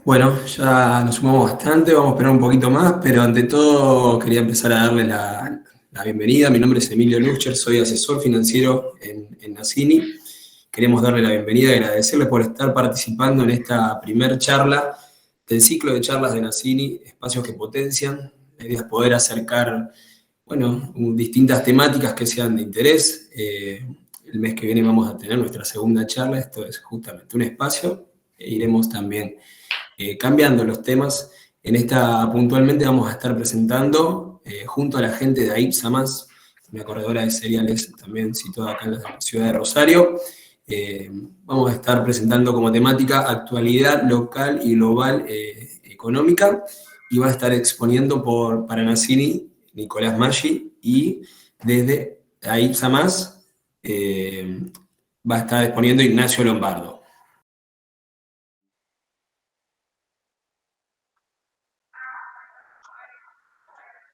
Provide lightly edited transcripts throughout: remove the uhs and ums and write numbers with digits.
Bueno, ya nos sumamos bastante, vamos a esperar un poquito más, pero ante todo quería empezar a darle la bienvenida. Mi nombre es Emilio Lucher, soy asesor financiero en Nassini. Queremos darle la bienvenida y agradecerle por estar participando en esta primer charla del ciclo de charlas de Nassini, espacios que potencian. La idea es poder acercar, bueno, distintas temáticas que sean de interés. El mes que viene vamos a tener nuestra segunda charla, esto es justamente un espacio, e iremos también cambiando los temas. En esta puntualmente vamos a estar presentando junto a la gente de AIPSA Más, una corredora de cereales también situada acá en la ciudad de Rosario. Vamos a estar presentando como temática actualidad local y global económica, y va a estar exponiendo para Nassini Nicolás Maggi, y desde AIPSA Más va a estar exponiendo Ignacio Lombardo.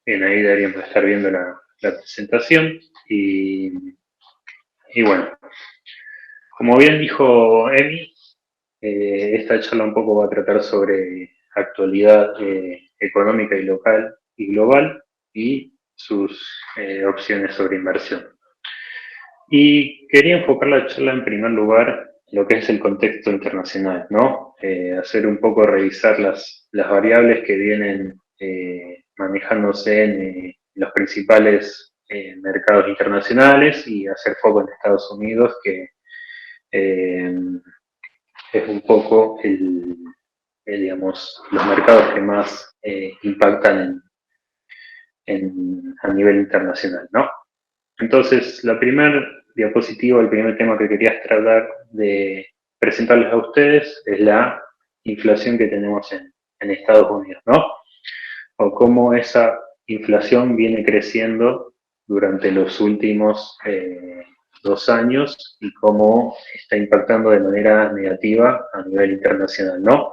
Bien, ahí deberíamos estar viendo la presentación y bueno, como bien dijo Emi, esta charla un poco va a tratar sobre actualidad económica y local y global y sus opciones sobre inversión. Y quería enfocar la charla en primer lugar en lo que es el contexto internacional, ¿no? Hacer un poco revisar las variables que vienen manejándose en los principales mercados internacionales y hacer foco en Estados Unidos, que eh, es un poco digamos, los mercados que más impactan a nivel internacional, ¿no? Entonces, la primera diapositiva, el primer tema que quería tratar de presentarles a ustedes es la inflación que tenemos en Estados Unidos, ¿no? O cómo esa inflación viene creciendo durante los últimos 2 años y cómo está impactando de manera negativa a nivel internacional, ¿no?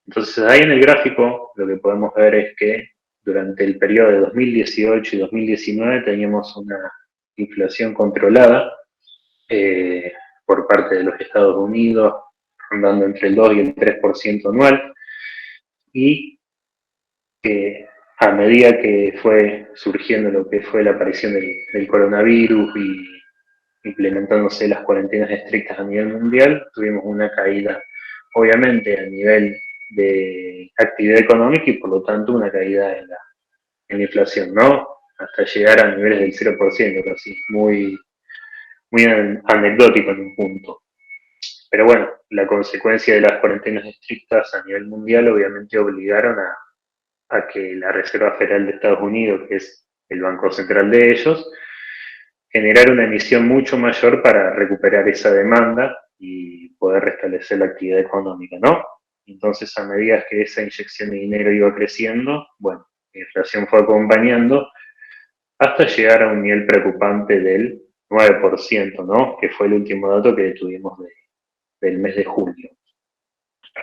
Entonces, ahí en el gráfico lo que podemos ver es que durante el periodo de 2018 y 2019 teníamos una inflación controlada por parte de los Estados Unidos, rondando entre el 2 y el 3% anual, y a medida que fue surgiendo lo que fue la aparición del coronavirus y implementándose las cuarentenas estrictas a nivel mundial, tuvimos una caída, obviamente, a nivel de actividad económica y por lo tanto una caída en la inflación, ¿no? Hasta llegar a niveles del 0%, casi muy anecdótico en un punto. Pero bueno, la consecuencia de las cuarentenas estrictas a nivel mundial obviamente obligaron a que la Reserva Federal de Estados Unidos, que es el banco central de ellos, generara una emisión mucho mayor para recuperar esa demanda y poder restablecer la actividad económica, ¿no? Entonces, a medida que esa inyección de dinero iba creciendo, bueno, la inflación fue acompañando hasta llegar a un nivel preocupante del 9%, ¿no? Que fue el último dato que tuvimos del mes de julio.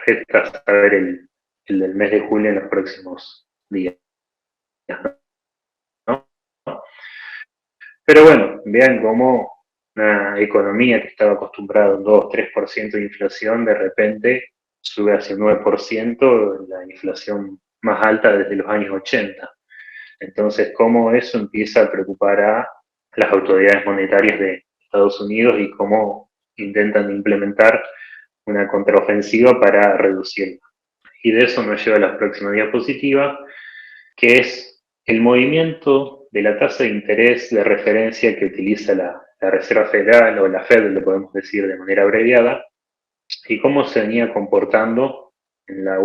Resta saber el del mes de julio en los próximos días, ¿no? Pero bueno, vean cómo una economía que estaba acostumbrada a un 2-3% de inflación, de repente sube hacia un 9%, la inflación más alta desde los años 80. Entonces, cómo eso empieza a preocupar a las autoridades monetarias de Estados Unidos y cómo intentan implementar una contraofensiva para reducirla. Y de eso nos lleva a la próxima diapositiva, que es el movimiento de la tasa de interés de referencia que utiliza la Reserva Federal o la Fed, le podemos decir de manera abreviada, y cómo se venía comportando en los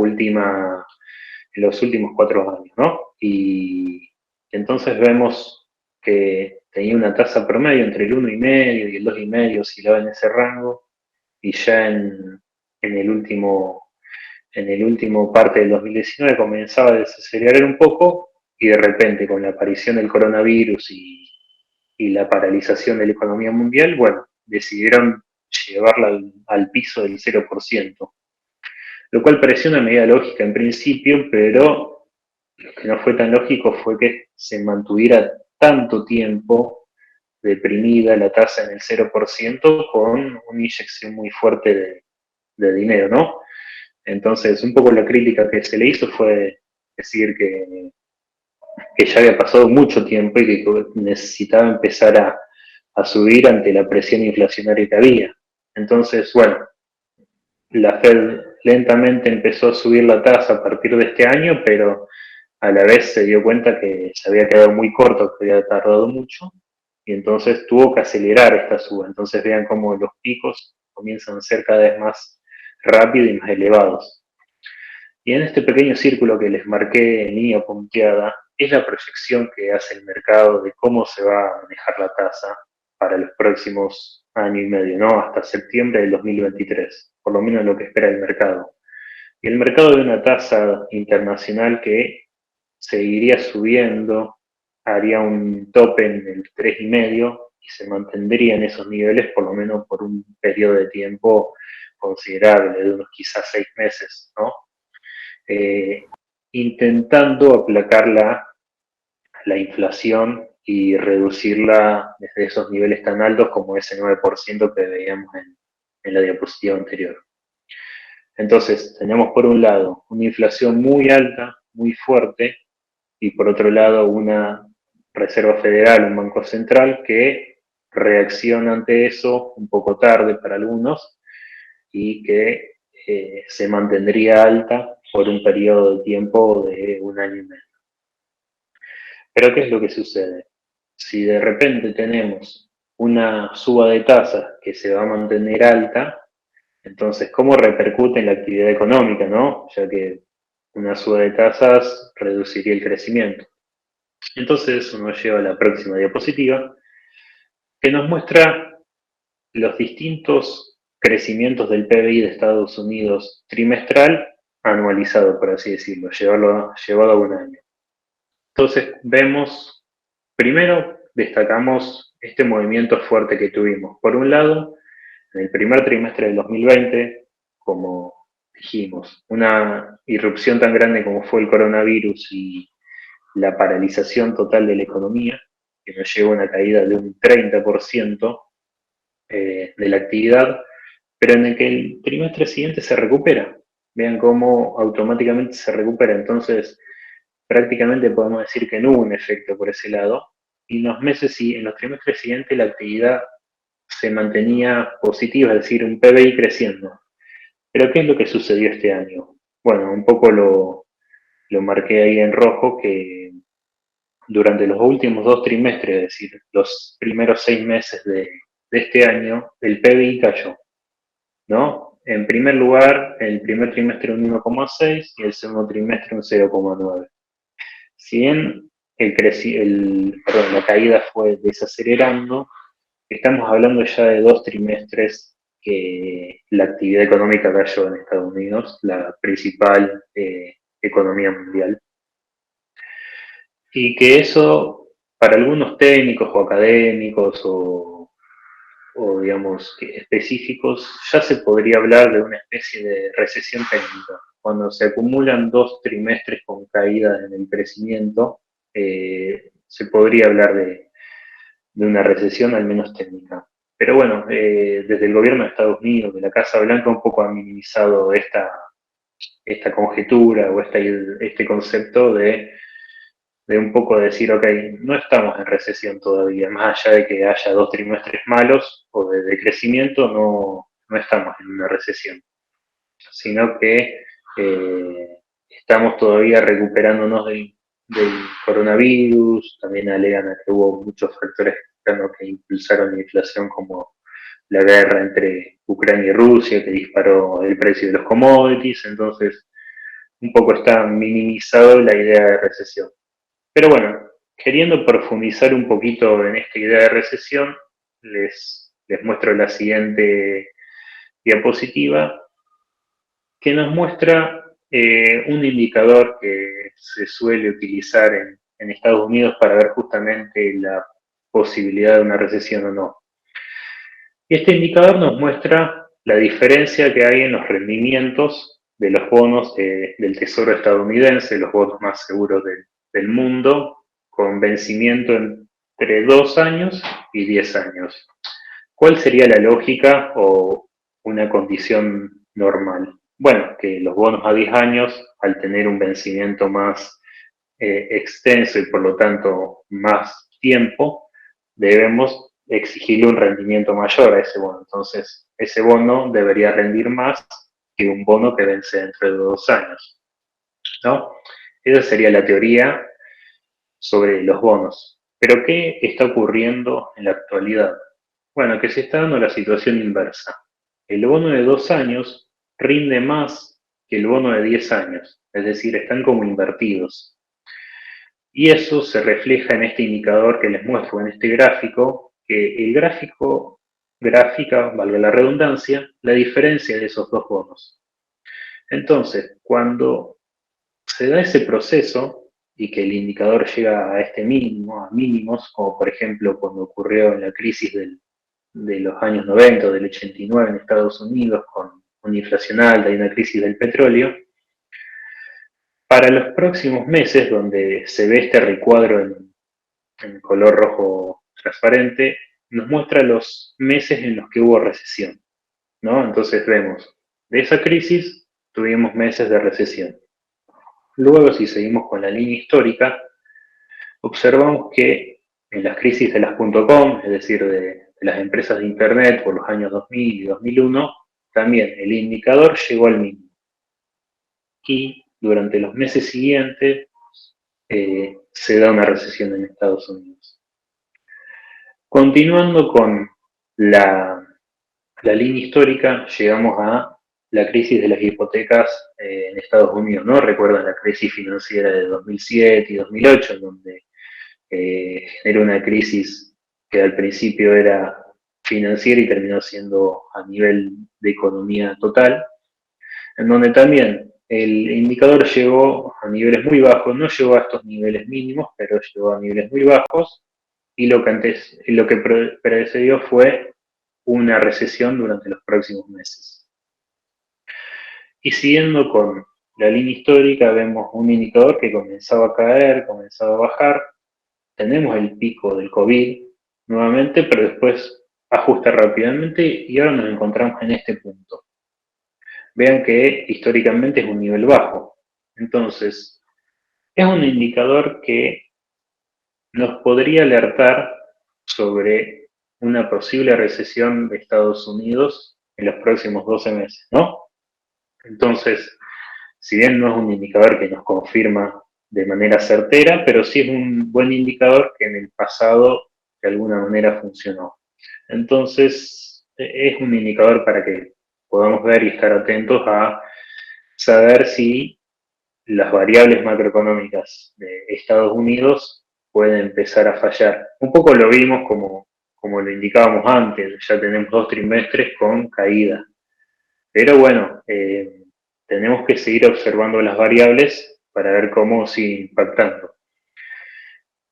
últimos 4 años, ¿no? Y entonces vemos que tenía una tasa promedio entre el 1,5 y el 2,5, oscilaba en ese rango, y ya en el último parte del 2019 comenzaba a desacelerar un poco y de repente con la aparición del coronavirus y la paralización de la economía mundial, bueno, decidieron llevarla al piso del 0%, lo cual pareció una medida lógica en principio, pero lo que no fue tan lógico fue que se mantuviera tanto tiempo deprimida la tasa en el 0% con una inyección muy fuerte de dinero, ¿no? Entonces, un poco la crítica que se le hizo fue decir que ya había pasado mucho tiempo y que necesitaba empezar a subir ante la presión inflacionaria que había. Entonces, bueno, la Fed lentamente empezó a subir la tasa a partir de este año, pero a la vez se dio cuenta que se había quedado muy corto, que había tardado mucho, y entonces tuvo que acelerar esta suba. Entonces vean cómo los picos comienzan a ser cada vez más rápidos y más elevados. Y en este pequeño círculo que les marqué en línea punteada, es la proyección que hace el mercado de cómo se va a manejar la tasa para los próximos año y medio, ¿no? Hasta septiembre del 2023, por lo menos lo que espera el mercado. Y el mercado de una tasa internacional que seguiría subiendo, haría un tope en el 3,5 y se mantendría en esos niveles por lo menos por un periodo de tiempo considerable, de unos quizás 6 meses, ¿no? Eh, Intentando aplacar la inflación y reducirla desde esos niveles tan altos como ese 9% que veíamos en la diapositiva anterior. Entonces, tenemos por un lado una inflación muy alta, muy fuerte, y por otro lado una Reserva Federal, un Banco Central que reacciona ante eso un poco tarde para algunos y que se mantendría alta por un periodo de tiempo de un año y medio. Pero ¿qué es lo que sucede? Si de repente tenemos una suba de tasas que se va a mantener alta, entonces, ¿cómo repercute en la actividad económica, no? Ya que una suba de tasas reduciría el crecimiento. Entonces, eso nos lleva a la próxima diapositiva, que nos muestra los distintos crecimientos del PBI de Estados Unidos trimestral anualizado, por así decirlo, llevado a un año. Entonces, vemos, primero destacamos este movimiento fuerte que tuvimos. Por un lado, en el primer trimestre del 2020, como dijimos, una irrupción tan grande como fue el coronavirus y la paralización total de la economía, que nos lleva a una caída de un 30% de la actividad, pero en el que el trimestre siguiente se recupera. Vean cómo automáticamente se recupera. Entonces, prácticamente podemos decir que no hubo un efecto por ese lado. Y en los trimestres siguientes la actividad se mantenía positiva, es decir, un PBI creciendo. Pero ¿qué es lo que sucedió este año? Bueno, un poco lo marqué ahí en rojo, que durante los últimos 2 trimestres, es decir, los primeros 6 meses de este año, el PBI cayó, ¿no? En primer lugar, el primer trimestre un 1,6 y el segundo trimestre un 0,9. Si bien la caída fue desacelerando, estamos hablando ya de 2 trimestres que la actividad económica cayó en Estados Unidos, la principal economía mundial. Y que eso, para algunos técnicos o académicos o digamos específicos, ya se podría hablar de una especie de recesión técnica. Cuando se acumulan 2 trimestres con caída en el crecimiento, se podría hablar de una recesión al menos técnica. Pero bueno, desde el gobierno de Estados Unidos, de la Casa Blanca, un poco ha minimizado esta conjetura o este concepto de un poco decir, ok, no estamos en recesión todavía, más allá de que haya 2 trimestres malos o de decrecimiento, no estamos en una recesión, sino que estamos todavía recuperándonos del coronavirus, también alegan a que hubo muchos factores que impulsaron la inflación, como la guerra entre Ucrania y Rusia, que disparó el precio de los commodities, entonces un poco está minimizado la idea de recesión. Pero bueno, queriendo profundizar un poquito en esta idea de recesión, les muestro la siguiente diapositiva, que nos muestra un indicador que se suele utilizar en Estados Unidos para ver justamente la posibilidad de una recesión o no. Y este indicador nos muestra la diferencia que hay en los rendimientos de los bonos del Tesoro estadounidense, los bonos más seguros del mundo, con vencimiento entre 2 años y 10 años. ¿Cuál sería la lógica o una condición normal? bueno, que los bonos a 10 años, al tener un vencimiento más extenso y por lo tanto más tiempo, debemos exigirle un rendimiento mayor a ese bono. Entonces, ese bono debería rendir más que un bono que vence dentro de 2 años, ¿no? Esa sería la teoría sobre los bonos. Pero ¿qué está ocurriendo en la actualidad? Bueno, que se está dando la situación inversa. El bono de 2 años rinde más que el bono de 10 años, es decir, están como invertidos. Y eso se refleja en este indicador que les muestro, en este gráfico, que el gráfico gráfica, valga la redundancia, la diferencia de esos dos bonos. Entonces, cuando se da ese proceso y que el indicador llega a este mínimo, a mínimos, como por ejemplo cuando ocurrió en la crisis de los años 90 o del 89 en Estados Unidos con una inflación alta y una crisis del petróleo, para los próximos meses, donde se ve este recuadro en color rojo transparente, nos muestra los meses en los que hubo recesión, ¿no? Entonces vemos, de esa crisis tuvimos meses de recesión. Luego, si seguimos con la línea histórica, observamos que en las crisis de las .com, es decir, de las empresas de Internet por los años 2000 y 2001, también el indicador llegó al mínimo. Y durante los meses siguientes se da una recesión en Estados Unidos. Continuando con la línea histórica, llegamos a la crisis de las hipotecas en Estados Unidos, ¿no? Recuerdan la crisis financiera de 2007 y 2008, en donde era una crisis que al principio era financiera y terminó siendo a nivel de economía total, en donde también el indicador llegó a niveles muy bajos, no llegó a estos niveles mínimos, pero llegó a niveles muy bajos, y lo que precedió fue una recesión durante los próximos meses. Y siguiendo con la línea histórica, vemos un indicador que comenzaba a caer, comenzaba a bajar. Tenemos el pico del COVID nuevamente, pero después ajusta rápidamente y ahora nos encontramos en este punto. Vean que históricamente es un nivel bajo. Entonces, es un indicador que nos podría alertar sobre una posible recesión de Estados Unidos en los próximos 12 meses, ¿no? Entonces, si bien no es un indicador que nos confirma de manera certera, pero sí es un buen indicador que en el pasado de alguna manera funcionó. Entonces, es un indicador para que podamos ver y estar atentos a saber si las variables macroeconómicas de Estados Unidos pueden empezar a fallar. Un poco lo vimos como lo indicábamos antes, ya tenemos 2 trimestres con caída. Pero bueno, tenemos que seguir observando las variables para ver cómo sigue impactando.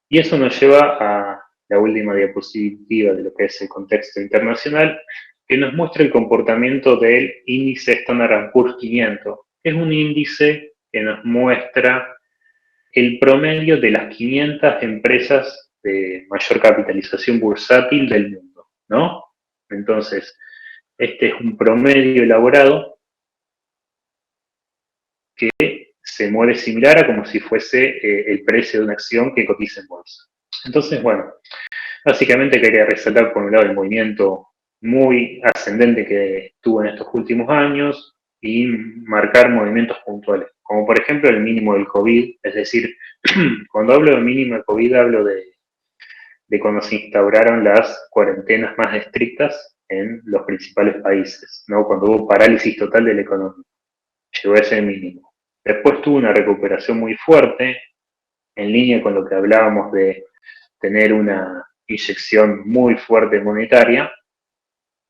Y eso nos lleva a la última diapositiva de lo que es el contexto internacional, que nos muestra el comportamiento del índice Standard & Poor's 500. Es un índice que nos muestra el promedio de las 500 empresas de mayor capitalización bursátil del mundo, ¿no? Entonces, este es un promedio elaborado que se mueve similar a como si fuese el precio de una acción que cotiza en bolsa. Entonces, bueno, básicamente quería resaltar por un lado el movimiento muy ascendente que tuvo en estos últimos años y marcar movimientos puntuales, como por ejemplo el mínimo del COVID, es decir, cuando hablo de mínimo del COVID hablo de cuando se instauraron las cuarentenas más estrictas en los principales países, ¿no? Cuando hubo parálisis total de la economía, llegó a ese mínimo. Después tuvo una recuperación muy fuerte, en línea con lo que hablábamos de tener una inyección muy fuerte monetaria,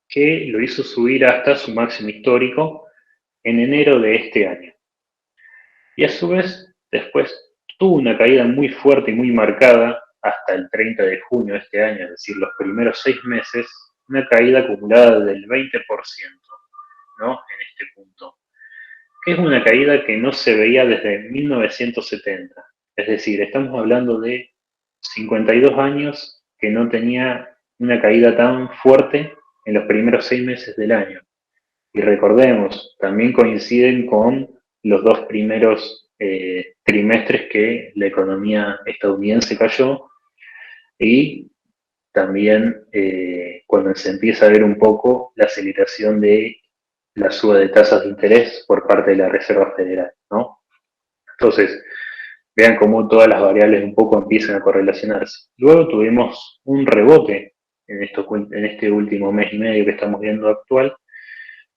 que lo hizo subir hasta su máximo histórico en enero de este año. Y a su vez, después tuvo una caída muy fuerte y muy marcada hasta el 30 de junio de este año, es decir, los primeros 6 meses, una caída acumulada del 20%, ¿no? En este punto. Que es una caída que no se veía desde 1970. Es decir, estamos hablando de 52 años que no tenía una caída tan fuerte en los primeros 6 meses del año. Y recordemos, también coinciden con los dos primeros trimestres que la economía estadounidense cayó y también cuando se empieza a ver un poco la aceleración de la suba de tasas de interés por parte de la Reserva Federal, ¿no? Entonces, vean cómo todas las variables un poco empiezan a correlacionarse. Luego tuvimos un rebote en este último mes y medio que estamos viendo actual,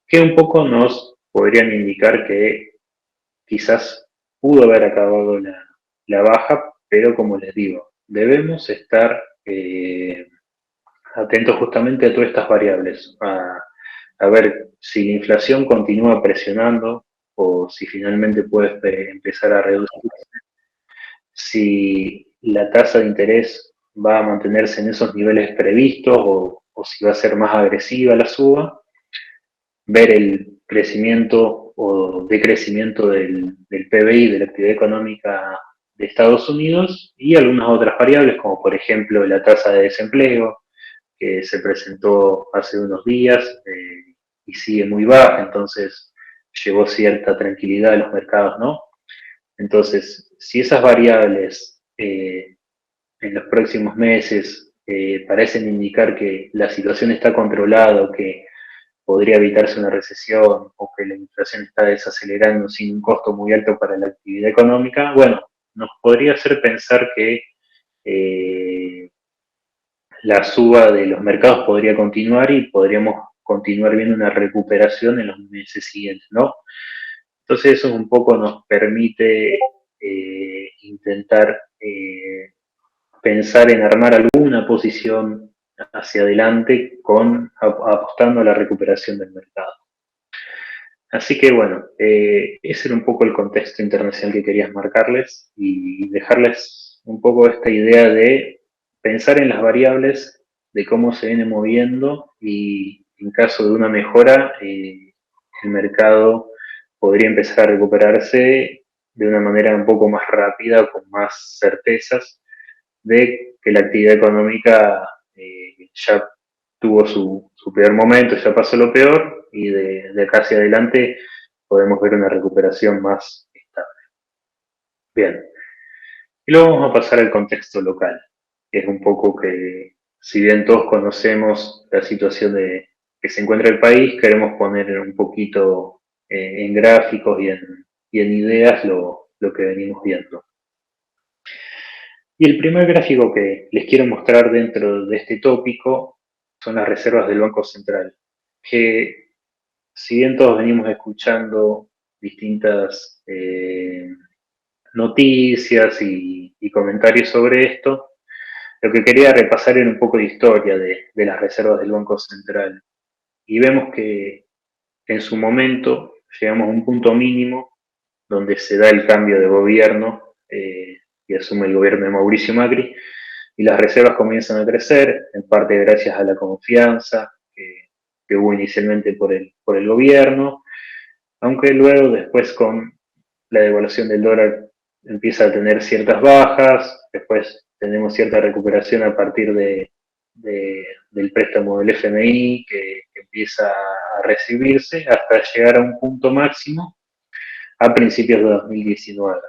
que un poco nos podrían indicar que quizás pudo haber acabado la baja, pero como les digo, debemos estar atentos justamente a todas estas variables, a ver si la inflación continúa presionando o si finalmente puede empezar a reducir, si la tasa de interés va a mantenerse en esos niveles previstos o si va a ser más agresiva la suba, ver el crecimiento o decrecimiento del PBI, de la actividad económica de Estados Unidos, y algunas otras variables, como por ejemplo la tasa de desempleo, que se presentó hace unos días y sigue muy baja, entonces llevó cierta tranquilidad a los mercados, ¿no? Entonces, si esas variables en los próximos meses parecen indicar que la situación está controlada o que podría evitarse una recesión o que la inflación está desacelerando sin un costo muy alto para la actividad económica, bueno, nos podría hacer pensar que eh, la suba de los mercados podría continuar y podríamos continuar viendo una recuperación en los meses siguientes, ¿no? Entonces eso un poco nos permite intentar pensar en armar alguna posición hacia adelante apostando a la recuperación del mercado. Así que bueno, ese era un poco el contexto internacional que querías marcarles y dejarles un poco esta idea de pensar en las variables, de cómo se viene moviendo y en caso de una mejora, el mercado podría empezar a recuperarse de una manera un poco más rápida, con más certezas de que la actividad económica ya tuvo su peor momento, ya pasó lo peor y de acá hacia adelante podemos ver una recuperación más estable. Bien, y luego vamos a pasar al contexto local, que es un poco que, si bien todos conocemos la situación que se encuentra el país, queremos poner un poquito en gráficos y en ideas lo que venimos viendo. Y el primer gráfico que les quiero mostrar dentro de este tópico son las reservas del Banco Central, que si bien todos venimos escuchando distintas noticias y comentarios sobre esto, lo que quería repasar era un poco de historia de las reservas del Banco Central. Y vemos que en su momento llegamos a un punto mínimo donde se da el cambio de gobierno y asume el gobierno de Mauricio Macri, y las reservas comienzan a crecer, en parte gracias a la confianza que hubo inicialmente por el gobierno, aunque luego después con la devaluación del dólar empieza a tener ciertas bajas, después tenemos cierta recuperación a partir del préstamo del FMI que empieza a recibirse hasta llegar a un punto máximo a principios de 2019.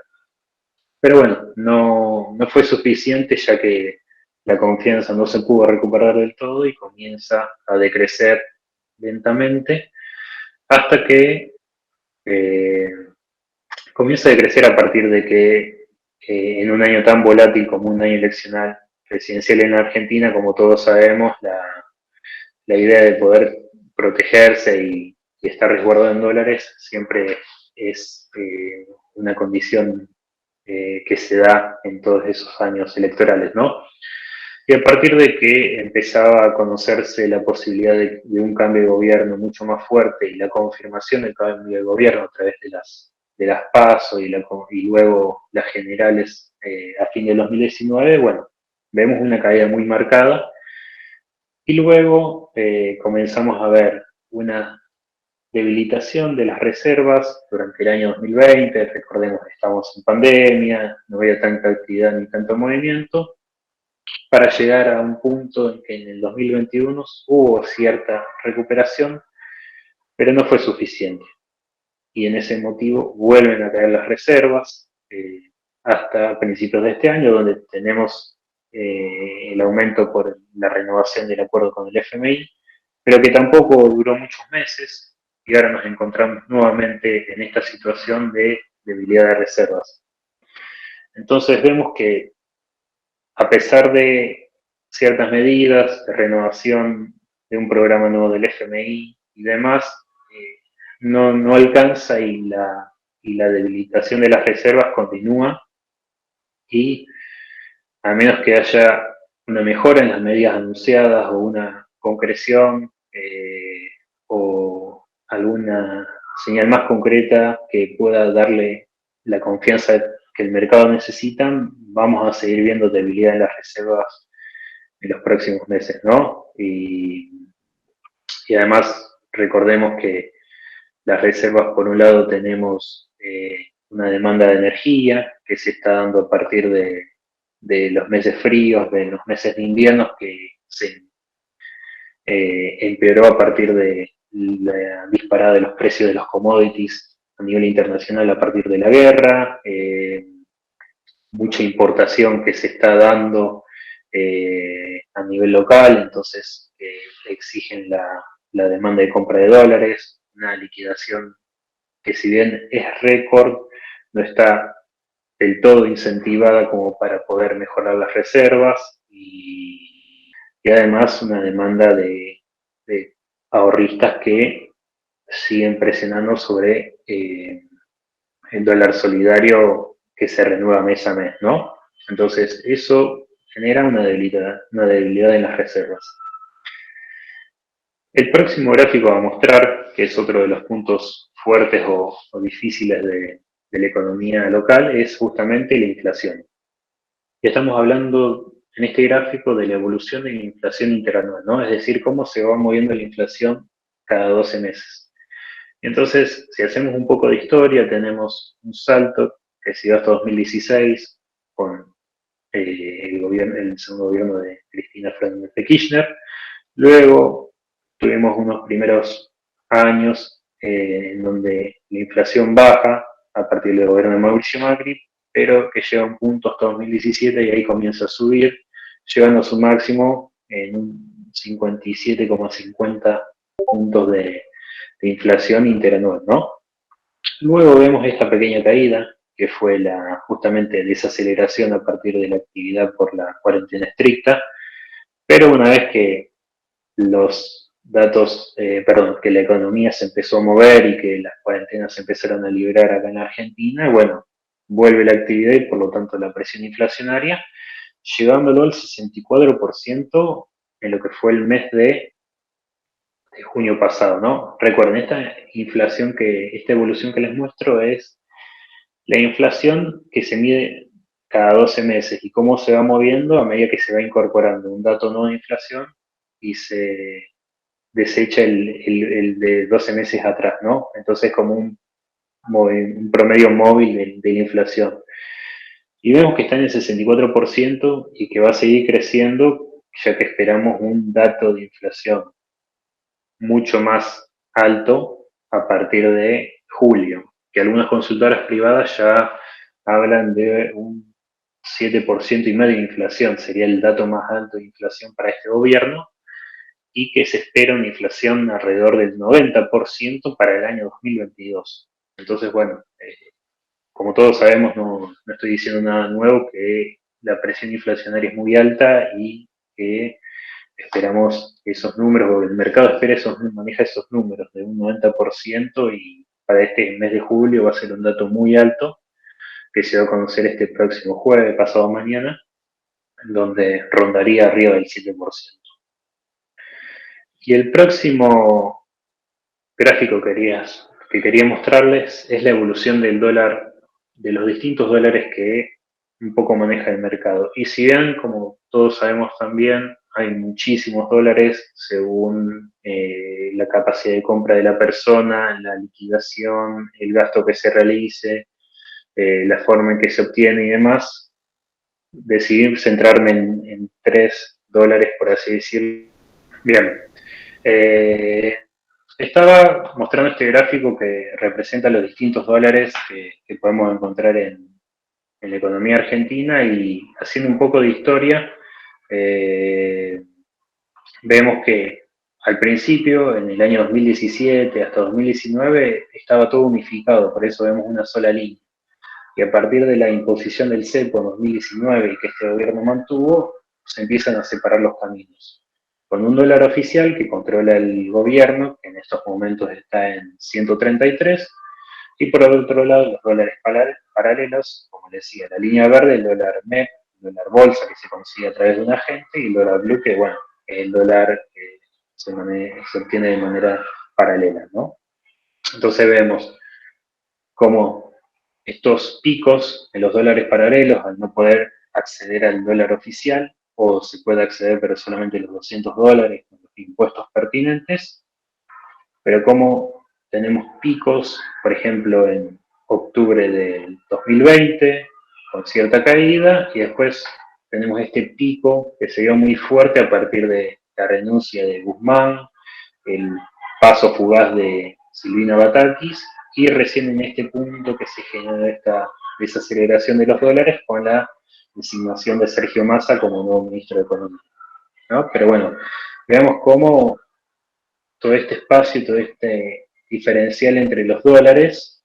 Pero bueno, no fue suficiente ya que la confianza no se pudo recuperar del todo y comienza a decrecer lentamente hasta que eh, comienza a decrecer a partir de que en un año tan volátil como un año eleccional presidencial en Argentina, como todos sabemos, la idea de poder protegerse y estar resguardado en dólares siempre es una condición que se da en todos esos años electorales, ¿no? Y a partir de que empezaba a conocerse la posibilidad de un cambio de gobierno mucho más fuerte y la confirmación del cambio de gobierno a través de las PASO y luego las generales a fin del 2019, bueno, vemos una caída muy marcada y luego comenzamos a ver una debilitación de las reservas durante el año 2020, recordemos que estamos en pandemia, no había tanta actividad ni tanto movimiento, para llegar a un punto en que en el 2021 hubo cierta recuperación, pero no fue suficiente. Y en ese motivo vuelven a caer las reservas hasta principios de este año, donde tenemos el aumento por la renovación del acuerdo con el FMI, pero que tampoco duró muchos meses y ahora nos encontramos nuevamente en esta situación de debilidad de reservas. Entonces vemos que a pesar de ciertas medidas de renovación de un programa nuevo del FMI y demás, no alcanza y la debilitación de las reservas continúa y a menos que haya una mejora en las medidas anunciadas o una concreción o alguna señal más concreta que pueda darle la confianza que el mercado necesita, vamos a seguir viendo debilidad en las reservas en los próximos meses, ¿no? Y además recordemos que las reservas, por un lado, tenemos una demanda de energía que se está dando a partir de los meses fríos, de los meses de invierno, que se empeoró a partir de la disparada de los precios de los commodities a nivel internacional a partir de la guerra, mucha importación que se está dando a nivel local, entonces exigen la demanda de compra de dólares, una liquidación que si bien es récord, no está del todo incentivada como para poder mejorar las reservas y además una demanda de ahorristas que siguen presionando sobre el dólar solidario que se renueva mes a mes, ¿no? Entonces eso genera una debilidad en las reservas. El próximo gráfico va a mostrar, que es otro de los puntos fuertes o difíciles de la economía local, es justamente la inflación. Y estamos hablando en este gráfico de la evolución de la inflación interanual, ¿no? Es decir, cómo se va moviendo la inflación cada 12 meses. Entonces, si hacemos un poco de historia, tenemos un salto que se dio hasta 2016 con el segundo gobierno de Cristina Fernández de Kirchner. Luego tuvimos unos primeros años en donde la inflación baja a partir del gobierno de Mauricio Macri, pero que llega a un punto hasta 2017 y ahí comienza a subir, llegando a su máximo en un 57,50 puntos de inflación interanual, ¿no? Luego vemos esta pequeña caída, que fue la justamente desaceleración a partir de la actividad por la cuarentena estricta, pero una vez que los datos, que la economía se empezó a mover y que las cuarentenas se empezaron a liberar acá en Argentina, bueno, vuelve la actividad y por lo tanto la presión inflacionaria, llevándolo al 64% en lo que fue el mes de junio pasado, ¿no? Recuerden, esta evolución que les muestro es la inflación que se mide cada 12 meses y cómo se va moviendo a medida que se va incorporando un dato nuevo de inflación y se desecha el de 12 meses atrás, ¿no? Entonces como un promedio móvil de la inflación. Y vemos que está en el 64% y que va a seguir creciendo ya que esperamos un dato de inflación mucho más alto a partir de julio, que algunas consultoras privadas ya hablan de un 7,5% de inflación, sería el dato más alto de inflación para este gobierno, y que se espera una inflación alrededor del 90% para el año 2022. Entonces, bueno, como todos sabemos, no estoy diciendo nada nuevo, que la presión inflacionaria es muy alta y que esperamos esos números, o el mercado maneja esos números de un 90% y para este mes de julio va a ser un dato muy alto que se va a conocer este próximo jueves, pasado mañana, donde rondaría arriba del 7%. Y el próximo gráfico que quería mostrarles es la evolución del dólar, de los distintos dólares que un poco maneja el mercado. Y si bien, como todos sabemos también, hay muchísimos dólares según la capacidad de compra de la persona, la liquidación, el gasto que se realice, la forma en que se obtiene y demás, decidí centrarme en 3 dólares, por así decirlo. Bien, estaba mostrando este gráfico que representa los distintos dólares que podemos encontrar en la economía argentina, y haciendo un poco de historia, vemos que al principio, en el año 2017 hasta 2019, estaba todo unificado, por eso vemos una sola línea. Y a partir de la imposición del cepo en 2019 y que este gobierno mantuvo, se empiezan a separar los caminos. Con un dólar oficial que controla el gobierno, que en estos momentos está en 133, y por otro lado los dólares paralelos, como decía, la línea verde, el dólar MEP, el dólar bolsa que se consigue a través de un agente, y el dólar blue, que bueno, el dólar se obtiene de manera paralela, ¿no? Entonces vemos cómo estos picos en los dólares paralelos, al no poder acceder al dólar oficial, o se puede acceder pero solamente los $200 con los impuestos pertinentes, pero como tenemos picos, por ejemplo, en octubre del 2020, con cierta caída, y después tenemos este pico que se dio muy fuerte a partir de la renuncia de Guzmán, el paso fugaz de Silvina Batakis, y recién en este punto que se generó esta desaceleración de los dólares con la designación de Sergio Massa como nuevo ministro de Economía, ¿no? Pero bueno, veamos cómo todo este espacio, todo este diferencial entre los dólares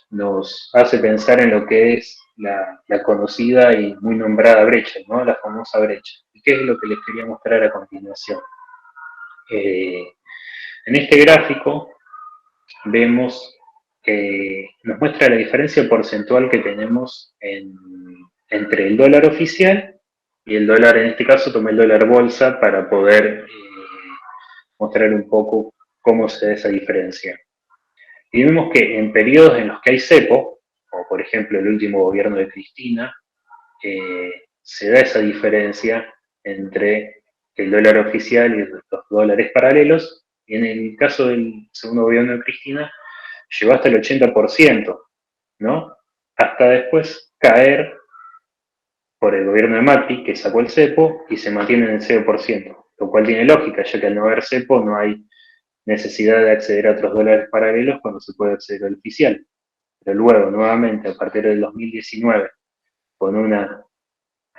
nos hace pensar en lo que es la conocida y muy nombrada brecha, ¿no? La famosa brecha. ¿Y qué es lo que les quería mostrar a continuación? En este gráfico vemos que nos muestra la diferencia porcentual que tenemos entre el dólar oficial y el dólar, en este caso tomé el dólar bolsa para poder mostrar un poco cómo se da esa diferencia. Y vemos que en periodos en los que hay cepo, como por ejemplo el último gobierno de Cristina, se da esa diferencia entre el dólar oficial y los dólares paralelos, y en el caso del segundo gobierno de Cristina llegó hasta el 80%, ¿no? Hasta después caer por el gobierno de Macri, que sacó el cepo y se mantiene en el 0%, lo cual tiene lógica, ya que al no haber cepo no hay necesidad de acceder a otros dólares paralelos cuando se puede acceder al oficial. Pero luego, nuevamente, a partir del 2019, con una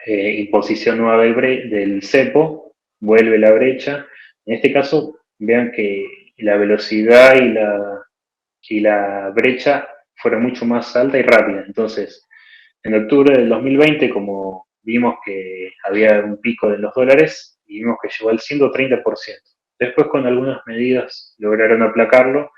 imposición nueva del cepo, vuelve la brecha. En este caso, vean que la velocidad y la brecha fueron mucho más alta y rápida. Entonces, en octubre del 2020, como vimos que había un pico de los dólares, y vimos que llegó al 130%. Después, con algunas medidas, lograron aplacarlo,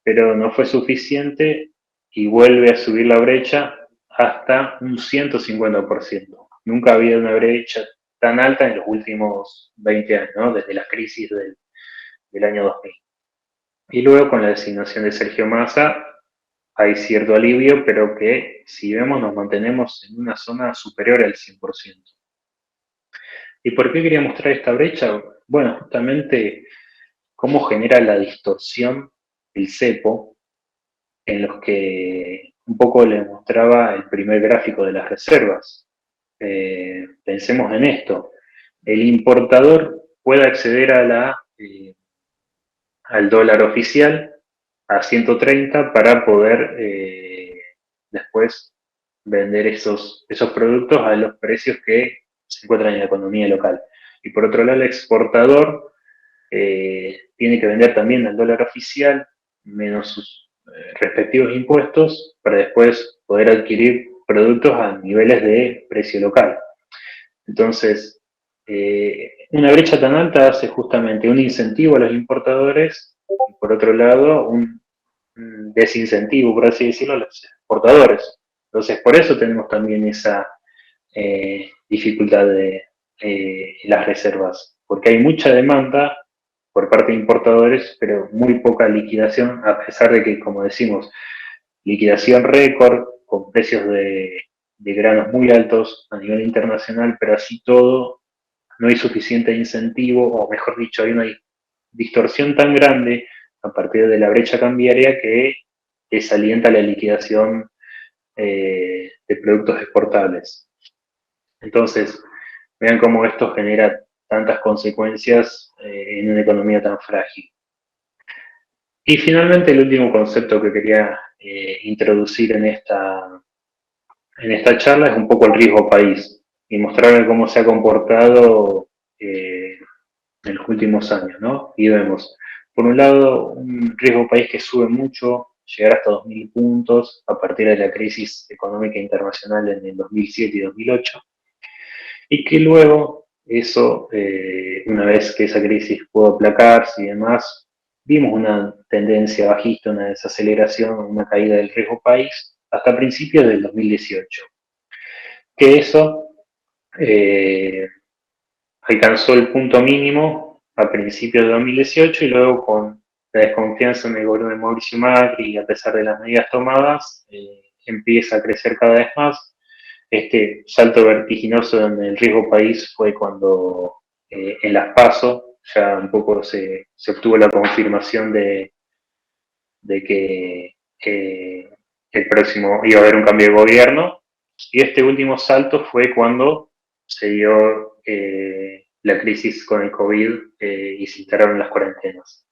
pero no fue suficiente y vuelve a subir la brecha hasta un 150%. Nunca había una brecha tan alta en los últimos 20 años, ¿no? Desde la crisis del año 2000. Y luego con la designación de Sergio Massa hay cierto alivio, pero que si vemos nos mantenemos en una zona superior al 100%. ¿Y por qué quería mostrar esta brecha? Bueno, justamente cómo genera la distorsión el cepo, en los que un poco les mostraba el primer gráfico de las reservas. Pensemos en esto. El importador puede acceder al dólar oficial a 130 para poder después vender esos productos a los precios que se encuentran en la economía local. Y por otro lado, el exportador tiene que vender también al dólar oficial menos sus respectivos impuestos para después poder adquirir productos a niveles de precio local. Entonces, una brecha tan alta hace justamente un incentivo a los importadores y por otro lado un desincentivo, por así decirlo, a los exportadores. Entonces, por eso tenemos también esa dificultad de las reservas, porque hay mucha demanda por parte de importadores, pero muy poca liquidación, a pesar de que, como decimos, liquidación récord, con precios de granos muy altos a nivel internacional, pero así todo no hay suficiente incentivo, o mejor dicho, hay una distorsión tan grande a partir de la brecha cambiaria que desalienta la liquidación de productos exportables. Entonces, vean cómo esto genera tantas consecuencias en una economía tan frágil. Y finalmente el último concepto que quería introducir en esta charla es un poco el riesgo país y mostrarle cómo se ha comportado en los últimos años, ¿no? Y vemos, por un lado, un riesgo país que sube mucho, llegar hasta 2.000 puntos a partir de la crisis económica internacional en el 2007 y 2008, y que luego eso, una vez que esa crisis pudo aplacarse y demás, vimos una tendencia bajista, una desaceleración, una caída del riesgo país hasta principios del 2018. Que eso eh, alcanzó el punto mínimo a principios de 2018 y luego con la desconfianza en el gobierno de Mauricio Macri y a pesar de las medidas tomadas, empieza a crecer cada vez más. Este salto vertiginoso en el riesgo país fue cuando en las PASO ya un poco se obtuvo la confirmación de que el próximo iba a haber un cambio de gobierno. Y este último salto fue cuando se dio la crisis con el COVID y se instalaron las cuarentenas.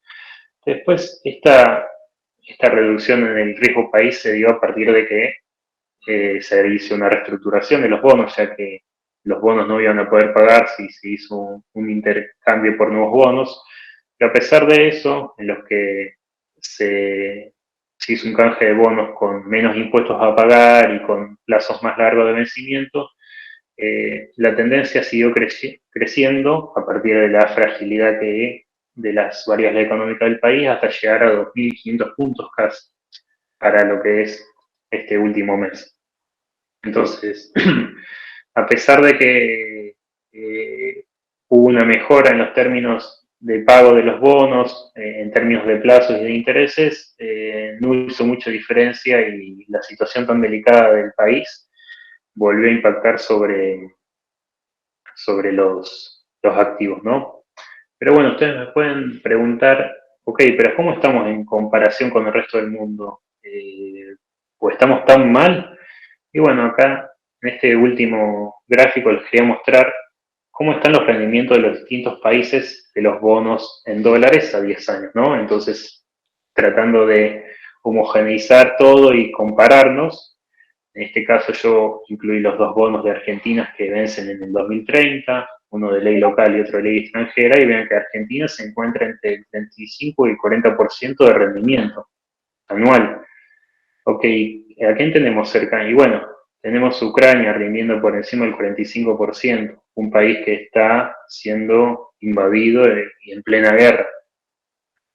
Después, esta reducción en el riesgo país se dio a partir de que se hizo una reestructuración de los bonos, ya que los bonos no iban a poder pagar si se hizo un intercambio por nuevos bonos. Y a pesar de eso, en los que se hizo un canje de bonos con menos impuestos a pagar y con plazos más largos de vencimiento, la tendencia siguió creciendo a partir de la fragilidad de las variables económicas del país hasta llegar a 2.500 puntos casi para lo que es este último mes. Entonces, a pesar de que hubo una mejora en los términos de pago de los bonos, en términos de plazos y de intereses, no hizo mucha diferencia y la situación tan delicada del país volvió a impactar sobre los activos, ¿no? Pero bueno, ustedes me pueden preguntar, ok, pero ¿cómo estamos en comparación con el resto del mundo? ¿O estamos tan mal? Y bueno, acá en este último gráfico les quería mostrar cómo están los rendimientos de los distintos países de los bonos en dólares a 10 años, ¿no? Entonces, tratando de homogeneizar todo y compararnos, en este caso yo incluí los dos bonos de Argentina que vencen en el 2030, uno de ley local y otro de ley extranjera, y vean que Argentina se encuentra entre el 35 y el 40% de rendimiento anual. Ok, ¿a quién tenemos cerca? Y bueno, tenemos Ucrania rindiendo por encima del 45%, un país que está siendo invadido y en plena guerra.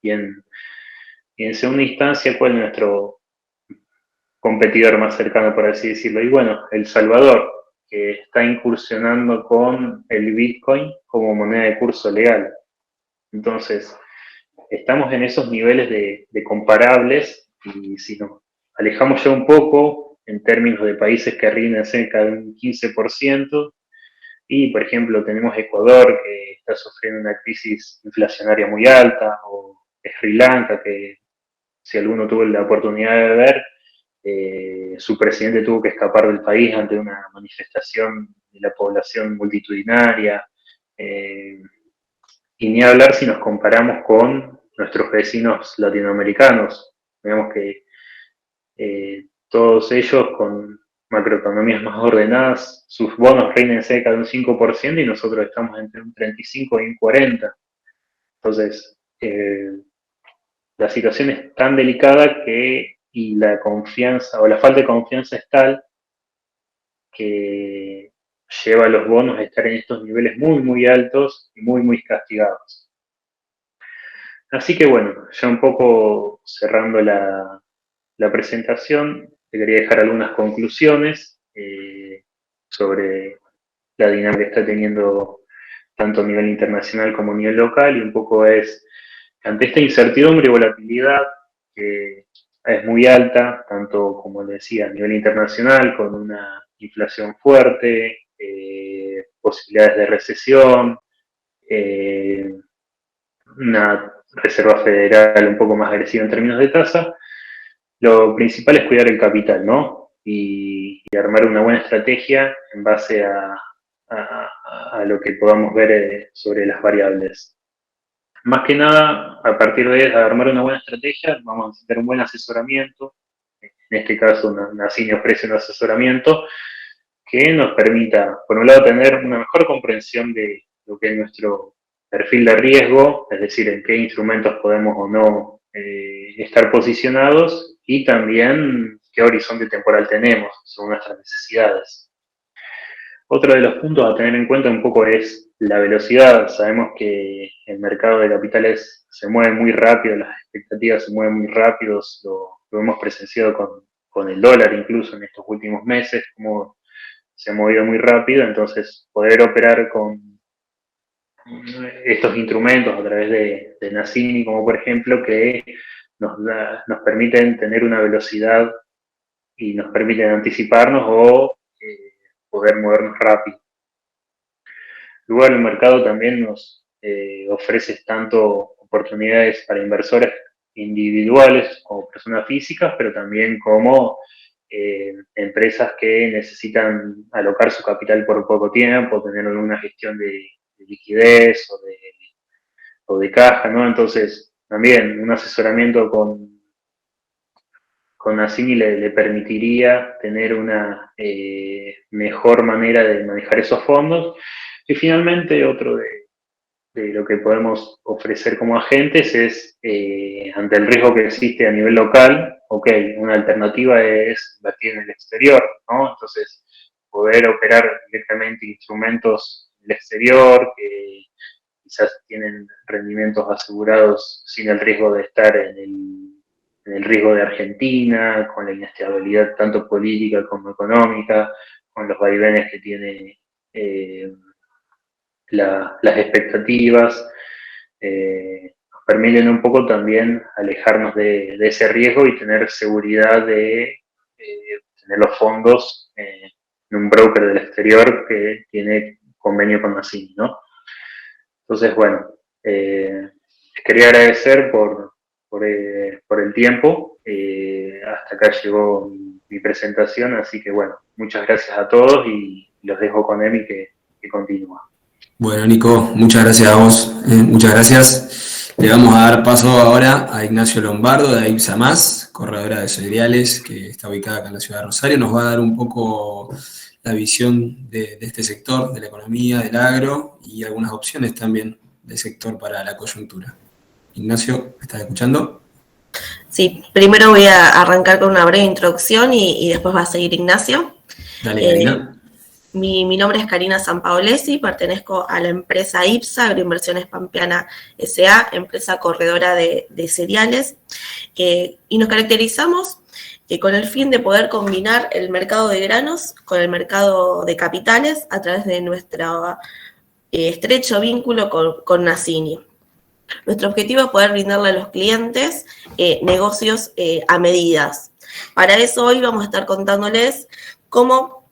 Y en segunda instancia, ¿cuál es nuestro competidor más cercano, por así decirlo? Y bueno, El Salvador, que está incursionando con el Bitcoin como moneda de curso legal. Entonces, estamos en esos niveles de comparables y si nos alejamos ya un poco en términos de países que rinden cerca de un 15%, y por ejemplo tenemos Ecuador que está sufriendo una crisis inflacionaria muy alta, o Sri Lanka que si alguno tuvo la oportunidad de ver, su presidente tuvo que escapar del país ante una manifestación de la población multitudinaria. Y ni hablar si nos comparamos con nuestros vecinos latinoamericanos. Vemos que todos ellos con macroeconomías más ordenadas, sus bonos rinden cerca de un 5% y nosotros estamos entre un 35 y un 40%. Entonces, la situación es tan delicada y la confianza o la falta de confianza es tal que lleva a los bonos a estar en estos niveles muy, muy altos y muy, muy castigados. Así que bueno, ya un poco cerrando la presentación, te quería dejar algunas conclusiones sobre la dinámica que está teniendo tanto a nivel internacional como a nivel local, y un poco es, ante esta incertidumbre y volatilidad que es muy alta, tanto como le decía, a nivel internacional, con una inflación fuerte, posibilidades de recesión, una Reserva Federal un poco más agresiva en términos de tasa, lo principal es cuidar el capital, ¿no? Y armar una buena estrategia en base a lo que podamos ver sobre las variables. Más que nada, a partir de armar una buena estrategia, vamos a necesitar un buen asesoramiento. En este caso, Nacini ofrece un asesoramiento que nos permita, por un lado, tener una mejor comprensión de lo que es nuestro perfil de riesgo, es decir, en qué instrumentos podemos o no estar posicionados, y también qué horizonte temporal tenemos según nuestras necesidades. Otro de los puntos a tener en cuenta un poco es la velocidad. Sabemos que el mercado de capitales se mueve muy rápido, las expectativas se mueven muy rápido, lo hemos presenciado con el dólar incluso en estos últimos meses, como se ha movido muy rápido. Entonces poder operar con estos instrumentos a través de Nacini, como por ejemplo, que nos permiten tener una velocidad y nos permiten anticiparnos o poder movernos rápido. Luego el mercado también nos ofrece tanto oportunidades para inversores individuales como personas físicas, pero también como empresas que necesitan alocar su capital por poco tiempo, tener una gestión de liquidez o de caja, ¿no? Entonces, también un asesoramiento con Nacini le permitiría tener una mejor manera de manejar esos fondos. Y finalmente, otro de lo que podemos ofrecer como agentes es, ante el riesgo que existe a nivel local, ok, una alternativa es invertir en el exterior, ¿no? Entonces, poder operar directamente instrumentos en el exterior que quizás tienen rendimientos asegurados sin el riesgo de estar en el riesgo de Argentina, con la inestabilidad tanto política como económica, con los vaivenes que tiene las expectativas, nos permiten un poco también alejarnos de ese riesgo y tener seguridad de tener los fondos en un broker del exterior que tiene convenio con Nacini, ¿no? Entonces, bueno, les quería agradecer por el tiempo. Hasta acá llegó mi presentación, así que bueno, muchas gracias a todos y los dejo con Emi que continúa. Bueno, Nico, muchas gracias a vos, muchas gracias. Le vamos a dar paso ahora a Ignacio Lombardo de IPSA Más, corredora de cereales que está ubicada acá en la ciudad de Rosario. Nos va a dar un poco la visión de este sector, de la economía, del agro y algunas opciones también del sector para la coyuntura. Ignacio, ¿me estás escuchando? Sí, primero voy a arrancar con una breve introducción y después va a seguir Ignacio. Dale, Karina. Mi nombre es Karina Sampaolesi, pertenezco a la empresa IPSA, Agroinversiones Pampeana S.A., empresa corredora de cereales, y nos caracterizamos con el fin de poder combinar el mercado de granos con el mercado de capitales a través de nuestro estrecho vínculo con Nacini. Nuestro objetivo es poder brindarle a los clientes negocios a medidas. Para eso hoy vamos a estar contándoles cómo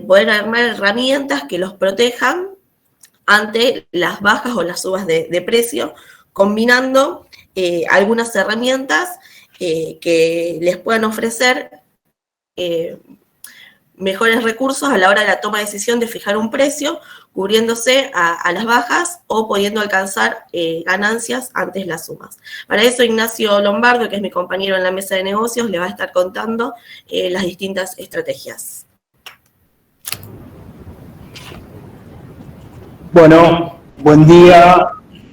poder armar herramientas que los protejan ante las bajas o las subas de precio, combinando algunas herramientas que les puedan ofrecer mejores recursos a la hora de la toma de decisión de fijar un precio, cubriéndose a las bajas o pudiendo alcanzar ganancias antes las sumas. Para eso Ignacio Lombardo, que es mi compañero en la mesa de negocios, le va a estar contando las distintas estrategias. Bueno, buen día,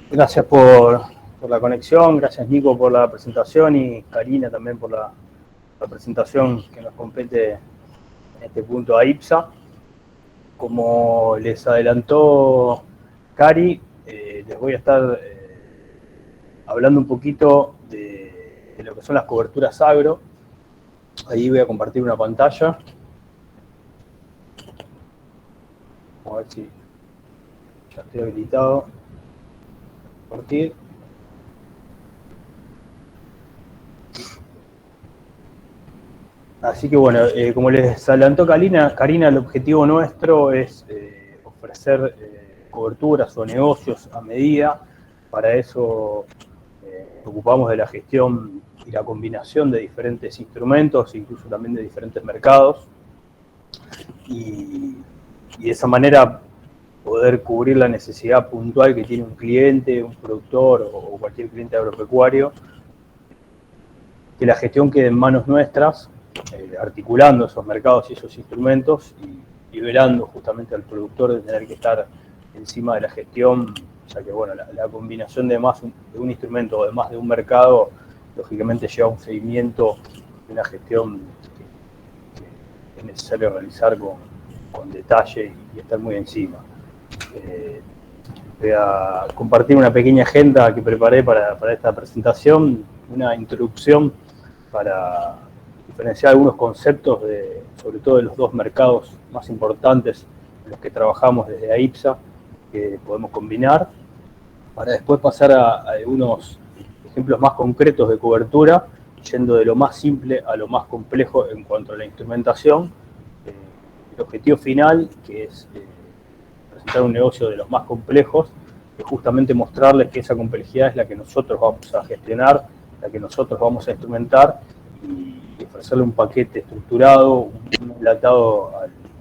gracias por la conexión, gracias Nico por la presentación y Karina también por la presentación que nos compete en este punto a IPSA. Como les adelantó Cari, les voy a estar hablando un poquito de lo que son las coberturas agro. Ahí voy a compartir una pantalla. Vamos a ver si ya estoy habilitado. Compartir. Así que bueno, como les adelantó Karina, el objetivo nuestro es ofrecer coberturas o negocios a medida. Para eso nos ocupamos de la gestión y la combinación de diferentes instrumentos, incluso también de diferentes mercados. Y de esa manera poder cubrir la necesidad puntual que tiene un cliente, un productor o cualquier cliente agropecuario, que la gestión quede en manos nuestras, articulando esos mercados y esos instrumentos y velando justamente al productor de tener que estar encima de la gestión, ya que bueno, la combinación de un instrumento o de más de un mercado, lógicamente lleva un seguimiento de una gestión que es necesario realizar con detalle y estar muy encima. Voy a compartir una pequeña agenda que preparé para esta presentación, una introducción para diferenciar algunos conceptos, sobre todo de los dos mercados más importantes en los que trabajamos desde AIPSA, que podemos combinar, para después pasar a algunos ejemplos más concretos de cobertura, yendo de lo más simple a lo más complejo en cuanto a la instrumentación. El objetivo final, que es presentar un negocio de los más complejos, es justamente mostrarles que esa complejidad es la que nosotros vamos a gestionar, la que nosotros vamos a instrumentar y ofrecerle un paquete estructurado, un enlatado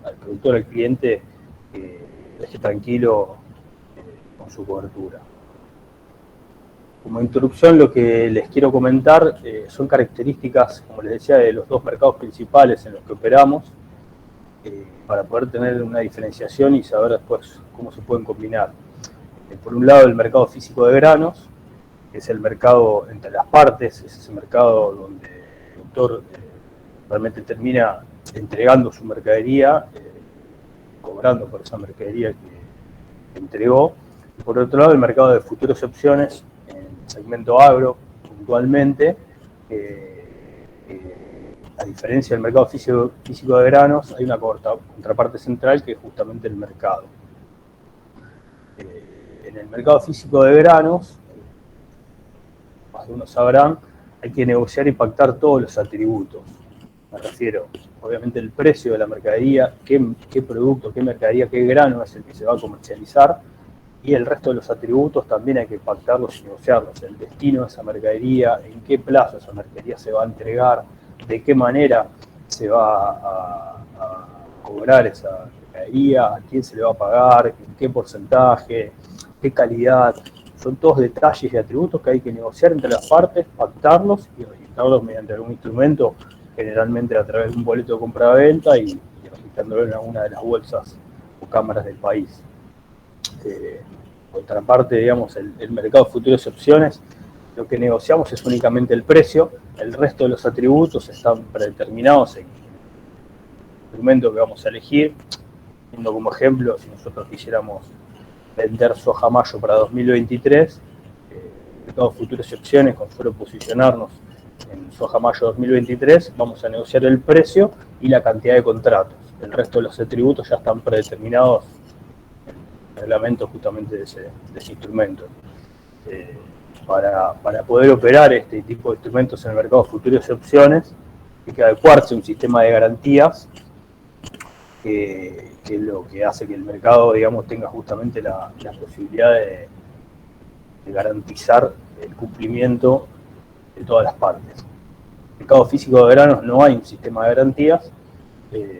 al productor, al cliente, que esté tranquilo con su cobertura. Como introducción, lo que les quiero comentar son características, como les decía, de los dos mercados principales en los que operamos, para poder tener una diferenciación y saber después cómo se pueden combinar. Por un lado, el mercado físico de granos, que es el mercado entre las partes, es ese mercado donde el productor realmente termina entregando su mercadería, cobrando por esa mercadería que entregó. Y por otro lado, el mercado de futuras opciones, en el segmento agro, puntualmente, a diferencia del mercado físico de granos, hay una contraparte central que es justamente el mercado. En el mercado físico de granos, más de uno sabrán, hay que negociar y pactar todos los atributos. Me refiero, obviamente, el precio de la mercadería, qué producto, qué mercadería, qué grano es el que se va a comercializar, y el resto de los atributos también hay que pactarlos y negociarlos. El destino de esa mercadería, en qué plazo esa mercadería se va a entregar, de qué manera se va a cobrar esa mercadería, a quién se le va a pagar, en qué porcentaje, qué calidad. Son todos detalles y atributos que hay que negociar entre las partes, pactarlos y registrarlos mediante algún instrumento, generalmente a través de un boleto de compra-venta y registrándolo en alguna de las bolsas o cámaras del país. Por otra parte, digamos, el mercado de futuras opciones, lo que negociamos es únicamente el precio, el resto de los atributos están predeterminados en el instrumento que vamos a elegir. Teniendo como ejemplo, si nosotros quisiéramos vender soja mayo para 2023, el mercado de futuras opciones, con solo posicionarnos en soja mayo 2023, vamos a negociar el precio y la cantidad de contratos. El resto de los atributos ya están predeterminados en el reglamento justamente de ese instrumento. Para poder operar este tipo de instrumentos en el mercado de futuras opciones, hay que adecuarse a un sistema de garantías que es lo que hace que el mercado, digamos, tenga justamente la posibilidad de garantizar el cumplimiento de todas las partes. En el mercado físico de granos no hay un sistema de garantías,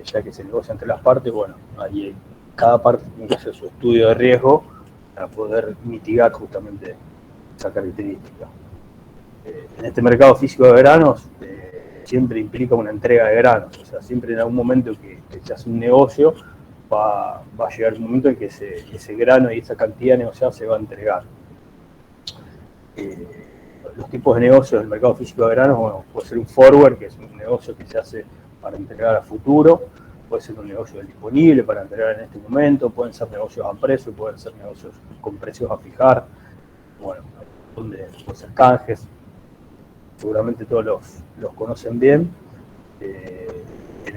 ya que se negocia entre las partes. Bueno, ahí cada parte tiene que hacer su estudio de riesgo para poder mitigar justamente esa característica. En este mercado físico de granos siempre implica una entrega de granos, o sea, siempre en algún momento que se hace un negocio va a llegar un momento en que ese grano y esa cantidad negociada se va a entregar. Los tipos de negocios del mercado físico de granos, bueno, puede ser un forward, que es un negocio que se hace para entregar a futuro, puede ser un negocio disponible para entregar en este momento, pueden ser negocios a precio, pueden ser negocios con precios a fijar, bueno, donde pueden ser canjes, seguramente todos los conocen bien. En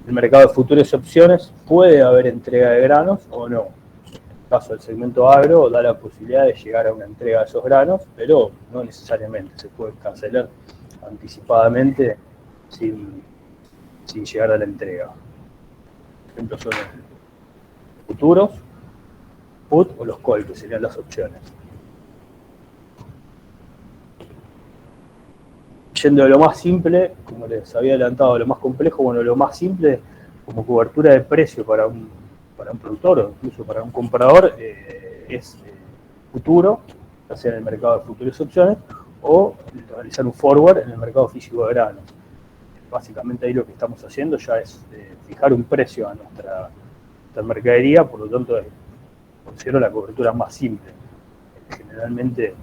el mercado de futuras opciones puede haber entrega de granos o no. En el caso del segmento agro da la posibilidad de llegar a una entrega de esos granos, pero no necesariamente, se puede cancelar anticipadamente sin llegar a la entrega. Por ejemplo, son los futuros, put o los call, que serían las opciones. Yendo de lo más simple, como les había adelantado, lo más complejo, bueno, lo más simple como cobertura de precio para para un productor o incluso para un comprador es futuro, ya sea en el mercado de futuras opciones, o realizar un forward en el mercado físico de granos. Básicamente ahí lo que estamos haciendo ya es fijar un precio a nuestra mercadería, por lo tanto considero la cobertura más simple. Generalmente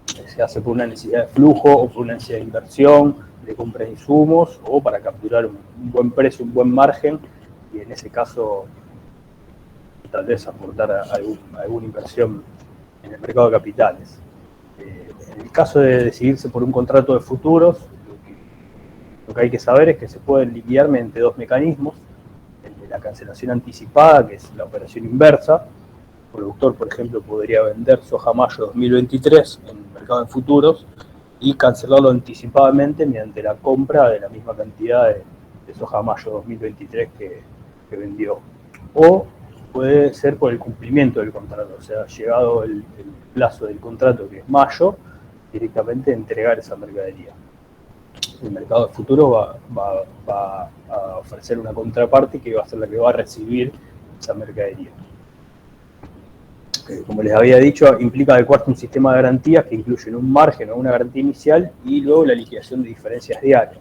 se hace por una necesidad de flujo o por una necesidad de inversión, de compra de insumos o para capturar un buen precio, un buen margen y en ese caso tal vez aportar alguna inversión en el mercado de capitales. En el caso de decidirse por un contrato de futuros, lo que hay que saber es que se pueden liquidar mediante dos mecanismos: el de la cancelación anticipada, que es la operación inversa. El productor, por ejemplo, podría vender soja mayo 2023 en el mercado de futuros y cancelarlo anticipadamente mediante la compra de la misma cantidad de soja mayo 2023 que vendió. O puede ser por el cumplimiento del contrato, o sea, llegado el plazo del contrato, que es mayo, directamente entregar esa mercadería. El mercado de futuro va a ofrecer una contraparte que va a ser la que va a recibir esa mercadería. Como les había dicho, implica adecuarse a un sistema de garantías que incluyen un margen o una garantía inicial y luego la liquidación de diferencias diarias.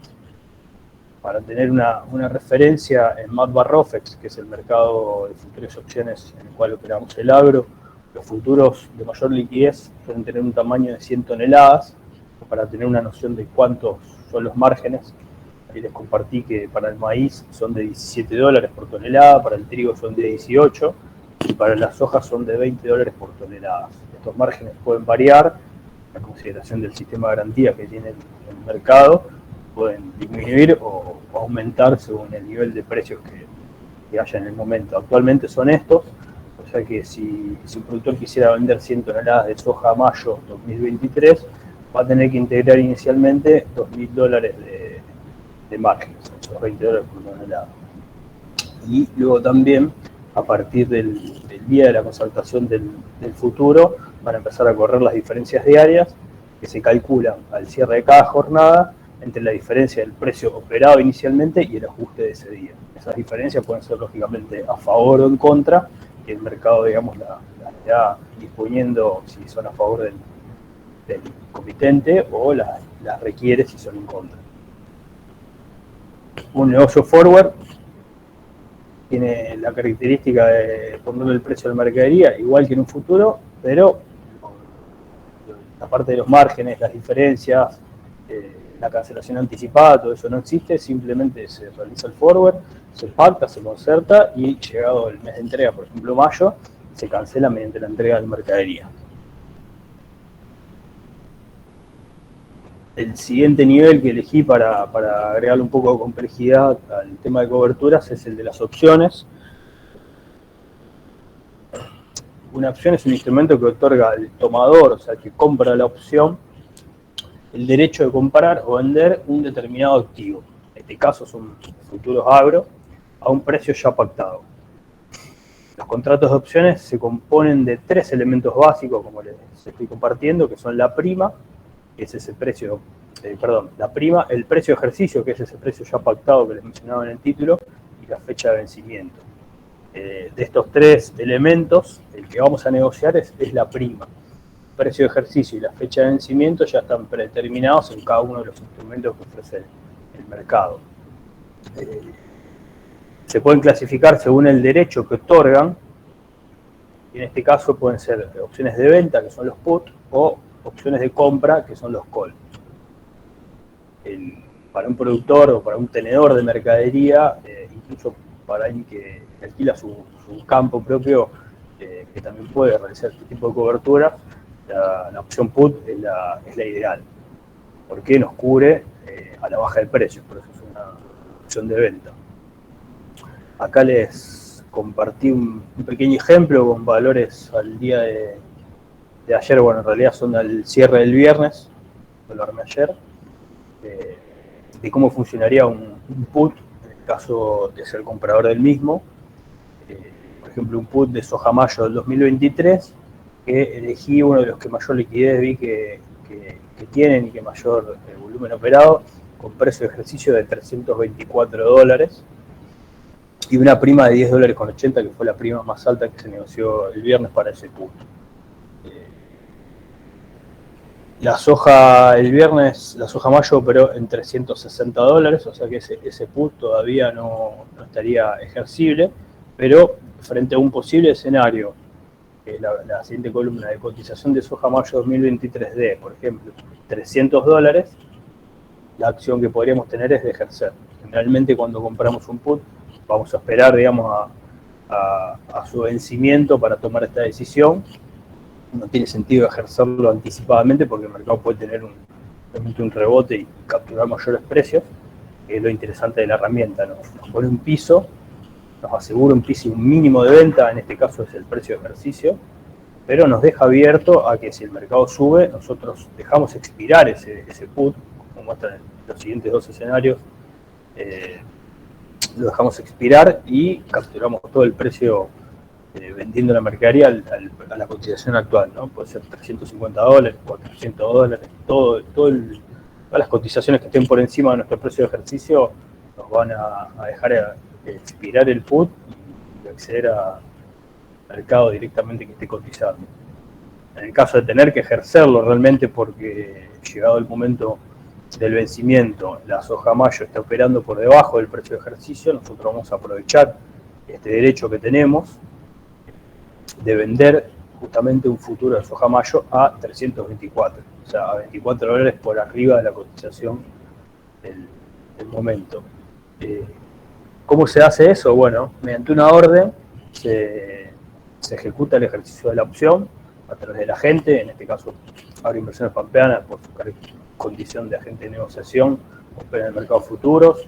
Para tener una referencia, en MATBA-ROFEX, que es el mercado de futuras opciones en el cual operamos el agro, los futuros de mayor liquidez suelen tener un tamaño de 100 toneladas. Para tener una noción de cuántos son los márgenes, ahí les compartí que para el maíz son de $17 por tonelada, para el trigo son de 18 y para las sojas son de $20 por tonelada. Estos márgenes pueden variar a consideración del sistema de garantía que tiene el mercado, pueden disminuir o aumentar según el nivel de precios que haya en el momento. Actualmente son estos, o sea que si un productor quisiera vender 100 toneladas de soja a mayo 2023, va a tener que integrar inicialmente $2.000 de margen, esos $20 por tonelada. Y luego también, a partir del día de la concertación del futuro, van a empezar a correr las diferencias diarias que se calculan al cierre de cada jornada entre la diferencia del precio operado inicialmente y el ajuste de ese día. Esas diferencias pueden ser lógicamente a favor o en contra, y el mercado, digamos, las irá disponiendo si son a favor del comitente o las requiere si son en contra. Un negocio forward tiene la característica de ponerle el precio de la mercadería igual que en un futuro, pero la parte de los márgenes, las diferencias, la cancelación anticipada, todo eso no existe, simplemente se realiza el forward, se pacta, se concerta y llegado el mes de entrega, por ejemplo mayo, se cancela mediante la entrega de mercadería. El siguiente nivel que elegí para agregarle un poco de complejidad al tema de coberturas es el de las opciones. Una opción es un instrumento que otorga al tomador, o sea, que compra la opción, el derecho de comprar o vender un determinado activo. En este caso son futuros agro, a un precio ya pactado. Los contratos de opciones se componen de tres elementos básicos, como les estoy compartiendo, que son la prima, que es ese precio, el precio de ejercicio, que es ese precio ya pactado que les mencionaba en el título, y la fecha de vencimiento. De estos tres elementos, el que vamos a negociar es la prima. El precio de ejercicio y la fecha de vencimiento ya están predeterminados en cada uno de los instrumentos que ofrece el mercado. Se pueden clasificar según el derecho que otorgan, y en este caso pueden ser opciones de venta, que son los put, o opciones de compra, que son los call. Para un productor o para un tenedor de mercadería, incluso para alguien que alquila su campo propio, que también puede realizar este tipo de cobertura, la opción put es la ideal, porque nos cubre a la baja del precio, por eso es una opción de venta. Acá les compartí un pequeño ejemplo con valores al día de ayer, bueno, en realidad son al cierre del viernes, lo armé ayer, de cómo funcionaría un put en el caso de ser comprador del mismo. Por ejemplo, un put de soja mayo del 2023, que elegí uno de los que mayor liquidez vi que tienen y que mayor volumen operado, con precio de ejercicio de $324, y una prima de $10.80, que fue la prima más alta que se negoció el viernes para ese put. La soja el viernes, la soja mayo operó en $360, o sea que ese put todavía no estaría ejercible, pero frente a un posible escenario, la siguiente columna de cotización de soja mayo 2023 de, por ejemplo, $300, la acción que podríamos tener es de ejercer. Generalmente cuando compramos un put, vamos a esperar, digamos, a su vencimiento para tomar esta decisión. No tiene sentido ejercerlo anticipadamente porque el mercado puede tener un rebote y capturar mayores precios, que es lo interesante de la herramienta, ¿no? Nos pone un piso, nos asegura un piso y un mínimo de venta, en este caso es el precio de ejercicio, pero nos deja abierto a que si el mercado sube, nosotros dejamos expirar ese put, como muestran los siguientes dos escenarios, lo dejamos expirar y capturamos todo el precio vendiendo la mercadería a la cotización actual, ¿no? Puede ser $350, $400, todas las cotizaciones que estén por encima de nuestro precio de ejercicio nos van a dejar expirar el put y acceder al mercado directamente que esté cotizando. En el caso de tener que ejercerlo realmente porque llegado el momento del vencimiento, la soja mayo está operando por debajo del precio de ejercicio, nosotros vamos a aprovechar este derecho que tenemos de vender justamente un futuro de soja mayo a 324, o sea, a $24 por arriba de la cotización del momento. ¿Cómo se hace eso? Bueno, mediante una orden se ejecuta el ejercicio de la opción a través del agente, en este caso Agroinversiones Pampeana, por su condición de agente de negociación, opera en el mercado de futuros,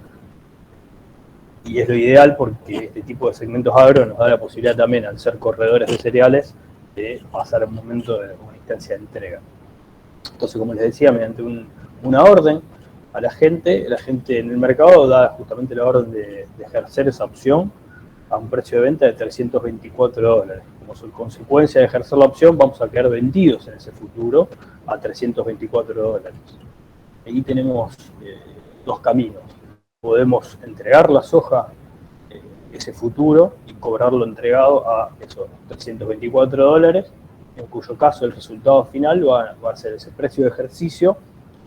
y es lo ideal porque este tipo de segmentos agro nos da la posibilidad también, al ser corredores de cereales, de pasar a un momento de una instancia de entrega. Entonces, como les decía, mediante una orden a la gente en el mercado da justamente la orden de ejercer esa opción a un precio de venta de $324. Como consecuencia de ejercer la opción, vamos a quedar vendidos en ese futuro a $324. Ahí tenemos dos caminos. Podemos entregar la soja, ese futuro, y cobrarlo entregado a esos $324, en cuyo caso el resultado final va a ser ese precio de ejercicio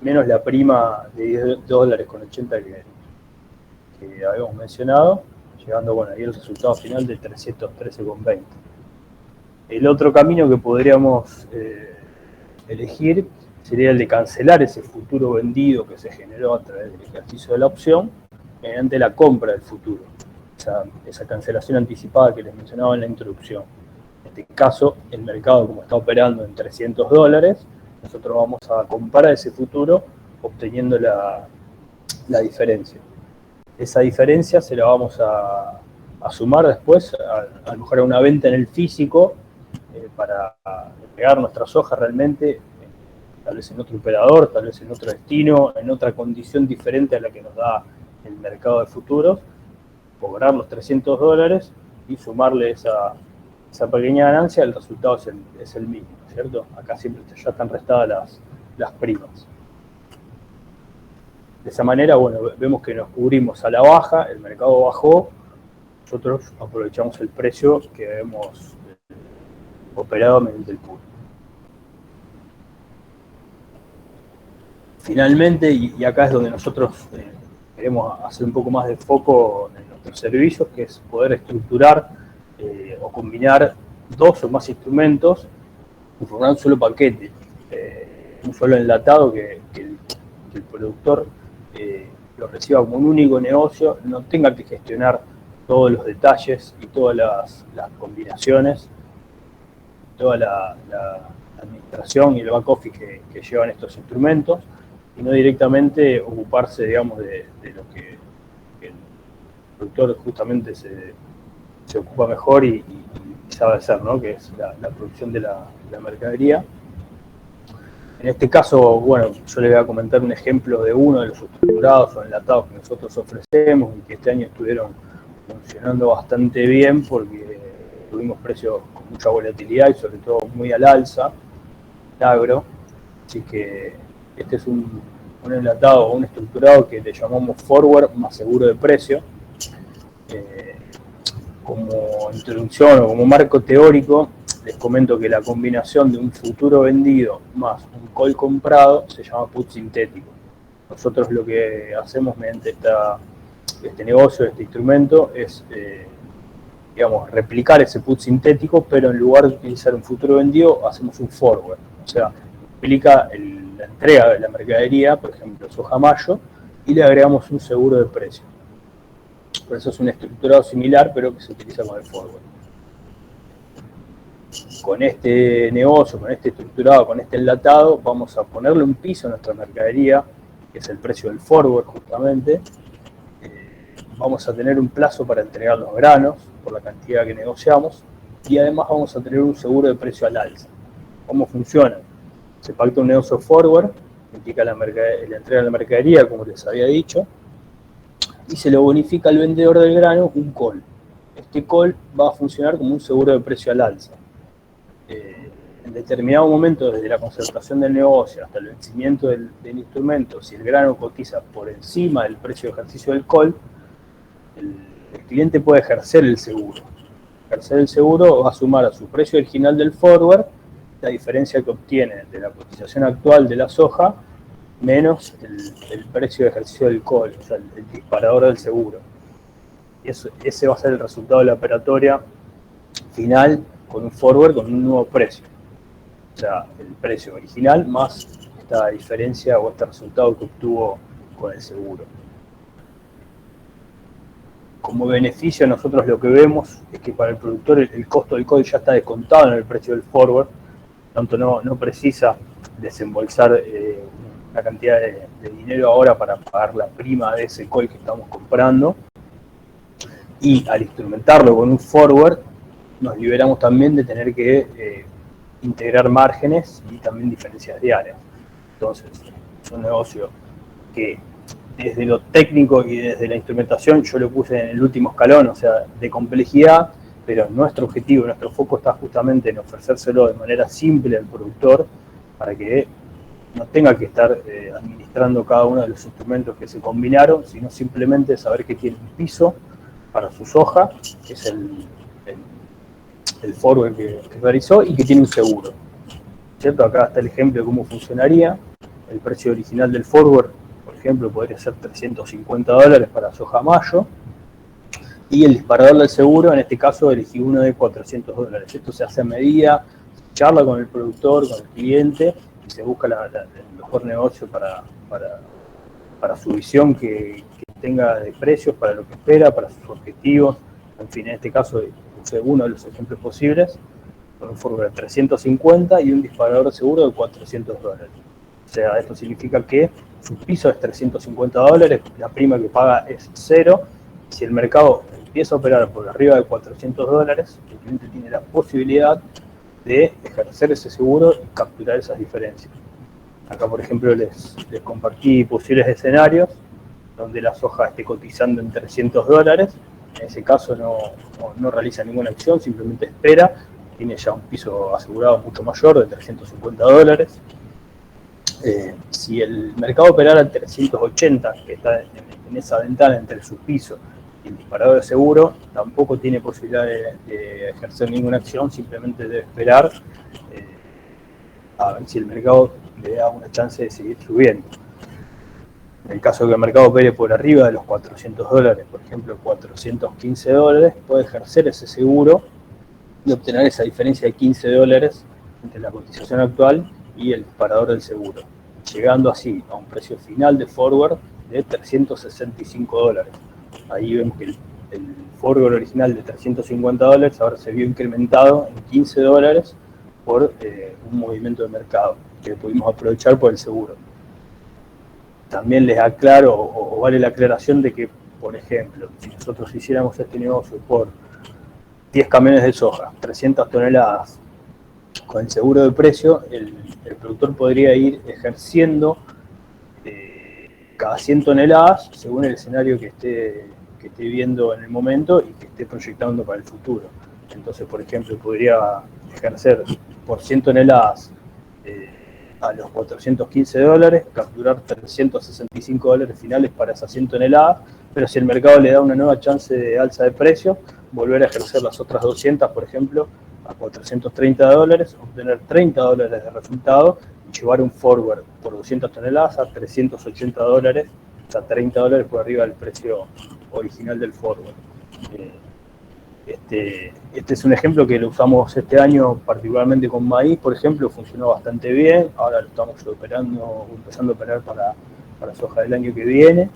menos la prima de $10.80 que habíamos mencionado, llegando, bueno, ahí el resultado final de 313,20. El otro camino que podríamos elegir sería el de cancelar ese futuro vendido que se generó a través del ejercicio de la opción mediante la compra del futuro, esa cancelación anticipada que les mencionaba en la introducción. En este caso, el mercado, como está operando en $300, nosotros vamos a comprar ese futuro obteniendo la diferencia. Esa diferencia se la vamos a sumar después, a lo mejor a una venta en el físico, para entregar nuestra soja realmente, tal vez en otro operador, tal vez en otro destino, en otra condición diferente a la que nos da el mercado de futuros, cobrar los $300 y sumarle esa pequeña ganancia, el resultado es el mismo, ¿cierto? Acá siempre ya están restadas las primas. De esa manera, bueno, vemos que nos cubrimos a la baja, el mercado bajó, nosotros aprovechamos el precio que hemos operado mediante el put. Finalmente, y acá es donde nosotros queremos hacer un poco más de foco en nuestros servicios, que es poder estructurar o combinar dos o más instrumentos y formar un solo paquete, un solo enlatado que el productor lo reciba como un único negocio, no tenga que gestionar todos los detalles y todas las combinaciones, toda la administración y el back office que llevan estos instrumentos, y no directamente ocuparse, digamos, de lo que el productor justamente se ocupa mejor y sabe hacer, ¿no? Que es la producción de la mercadería. En este caso, bueno, yo les voy a comentar un ejemplo de uno de los estructurados o enlatados que nosotros ofrecemos y que este año estuvieron funcionando bastante bien porque tuvimos precios con mucha volatilidad y sobre todo muy al alza, el agro. Así que este es un enlatado o un estructurado que le llamamos forward más seguro de precio. como introducción o como marco teórico, les comento que la combinación de un futuro vendido más un call comprado se llama put sintético. Nosotros lo que hacemos mediante este negocio, este instrumento, es digamos, replicar ese put sintético, pero en lugar de utilizar un futuro vendido, hacemos un forward. O sea, implica la entrega de la mercadería, por ejemplo, soja mayo, y le agregamos un seguro de precio. Por eso es un estructurado similar, pero que se utiliza con el forward. Con este negocio, con este estructurado, con este enlatado, vamos a ponerle un piso a nuestra mercadería, que es el precio del forward justamente. Vamos a tener un plazo para entregar los granos por la cantidad que negociamos y además vamos a tener un seguro de precio al alza. ¿Cómo funciona? Se pacta un negocio forward, que implica la entrega de la mercadería, como les había dicho, y se le bonifica al vendedor del grano un call. Este call va a funcionar como un seguro de precio al alza. En determinado momento, desde la concertación del negocio hasta el vencimiento del instrumento, si el grano cotiza por encima del precio de ejercicio del call, el cliente puede ejercer el seguro. Ejercer el seguro va a sumar a su precio original del forward la diferencia que obtiene de la cotización actual de la soja menos el precio de ejercicio del call, o sea, el disparador del seguro. Y ese va a ser el resultado de la operatoria final con un forward con un nuevo precio. O sea, el precio original más esta diferencia o este resultado que obtuvo con el seguro. Como beneficio, nosotros lo que vemos es que para el productor el costo del call ya está descontado en el precio del forward, tanto no precisa desembolsar una cantidad de dinero ahora para pagar la prima de ese call que estamos comprando. Y al instrumentarlo con un forward, nos liberamos también de tener que integrar márgenes y también diferencias diarias. Entonces, es un negocio que desde lo técnico y desde la instrumentación yo lo puse en el último escalón, o sea, de complejidad, pero nuestro objetivo, nuestro foco está justamente en ofrecérselo de manera simple al productor para que no tenga que estar administrando cada uno de los instrumentos que se combinaron, sino simplemente saber que tiene un piso para su soja, que es el forward que realizó, y que tiene un seguro. ¿Cierto? Acá está el ejemplo de cómo funcionaría. El precio original del forward, por ejemplo, podría ser $350 para soja mayo, y el disparador del seguro, en este caso, elegí uno de $400. Esto se hace a medida, se charla con el productor, con el cliente, y se busca el mejor negocio para su visión que tenga de precios, para lo que espera, para sus objetivos. En fin, en este caso usé uno de los ejemplos posibles, con un forward de 350 y un disparador de seguro de $400. O sea, esto significa que su piso es $350, la prima que paga es cero. Si el mercado empieza a operar por arriba de $400, el cliente tiene la posibilidad de ejercer ese seguro y capturar esas diferencias. Acá, por ejemplo, les compartí posibles escenarios donde la soja esté cotizando en $300. En ese caso no realiza ninguna acción, simplemente espera. Tiene ya un piso asegurado mucho mayor de $350. Si el mercado operara en 380, que está en esa ventana entre su piso y el disparador de seguro, tampoco tiene posibilidad de ejercer ninguna acción, simplemente debe esperar a ver si el mercado le da una chance de seguir subiendo. En el caso de que el mercado opere por arriba de los $400, por ejemplo $415, puede ejercer ese seguro y obtener esa diferencia de $15 entre la cotización actual y el disparador del seguro, llegando así a un precio final de forward de $365. Ahí ven que el forward original de $350 ahora se vio incrementado en $15 por un movimiento de mercado que pudimos aprovechar por el seguro. También les aclaro, o vale la aclaración de que, por ejemplo, si nosotros hiciéramos este negocio por 10 camiones de soja, 300 toneladas, con el seguro de precio, el productor podría ir ejerciendo cada 100 toneladas según el escenario que esté viendo en el momento y que esté proyectando para el futuro. Entonces, por ejemplo, podría ejercer por 100 toneladas a los $415, capturar $365 finales para esas 100 toneladas, pero si el mercado le da una nueva chance de alza de precio, volver a ejercer las otras 200, por ejemplo, a $430, obtener $30 de resultado y llevar un forward por 200 toneladas a $380, o sea, $30 por arriba del precio original del forward. Este es un ejemplo que lo usamos este año particularmente con maíz, por ejemplo, funcionó bastante bien. Ahora lo estamos empezando a operar para soja del año que viene.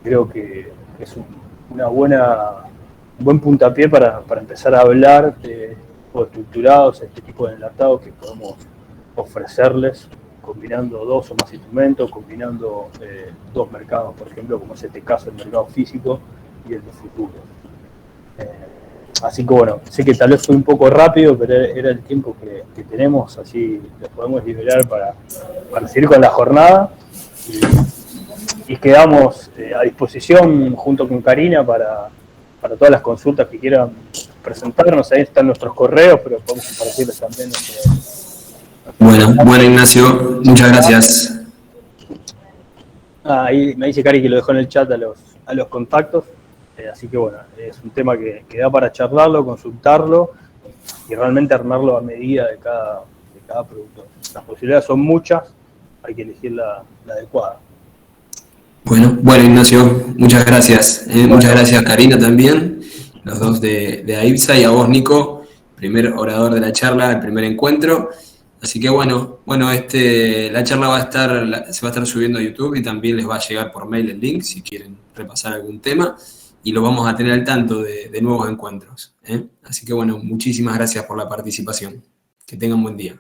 Creo que es un buen puntapié para empezar a hablar de tipos estructurados, este tipo de enlatados que podemos ofrecerles combinando dos o más instrumentos, combinando dos mercados, por ejemplo, como es este caso, el mercado físico y el de futuro. Así que bueno, sé que tal vez fue un poco rápido, pero era el tiempo que tenemos, así los podemos liberar para seguir con la jornada. Y quedamos a disposición junto con Karina para todas las consultas que quieran presentarnos. Ahí están nuestros correos, pero podemos compartirles también Bueno, Ignacio, muchas gracias. Ahí me dice Cari que lo dejó en el chat a los contactos. Así que bueno, es un tema que da para charlarlo, consultarlo y realmente armarlo a medida de cada producto. Las posibilidades son muchas, hay que elegir la adecuada. Bueno, Ignacio, muchas gracias. Muchas gracias, Karina, también, los dos de AIBSA, y a vos, Nico, primer orador de la charla, el primer encuentro. Así que la charla se va a estar subiendo a YouTube y también les va a llegar por mail el link si quieren repasar algún tema. Y lo vamos a tener al tanto de nuevos encuentros. Así que muchísimas gracias por la participación. Que tengan buen día.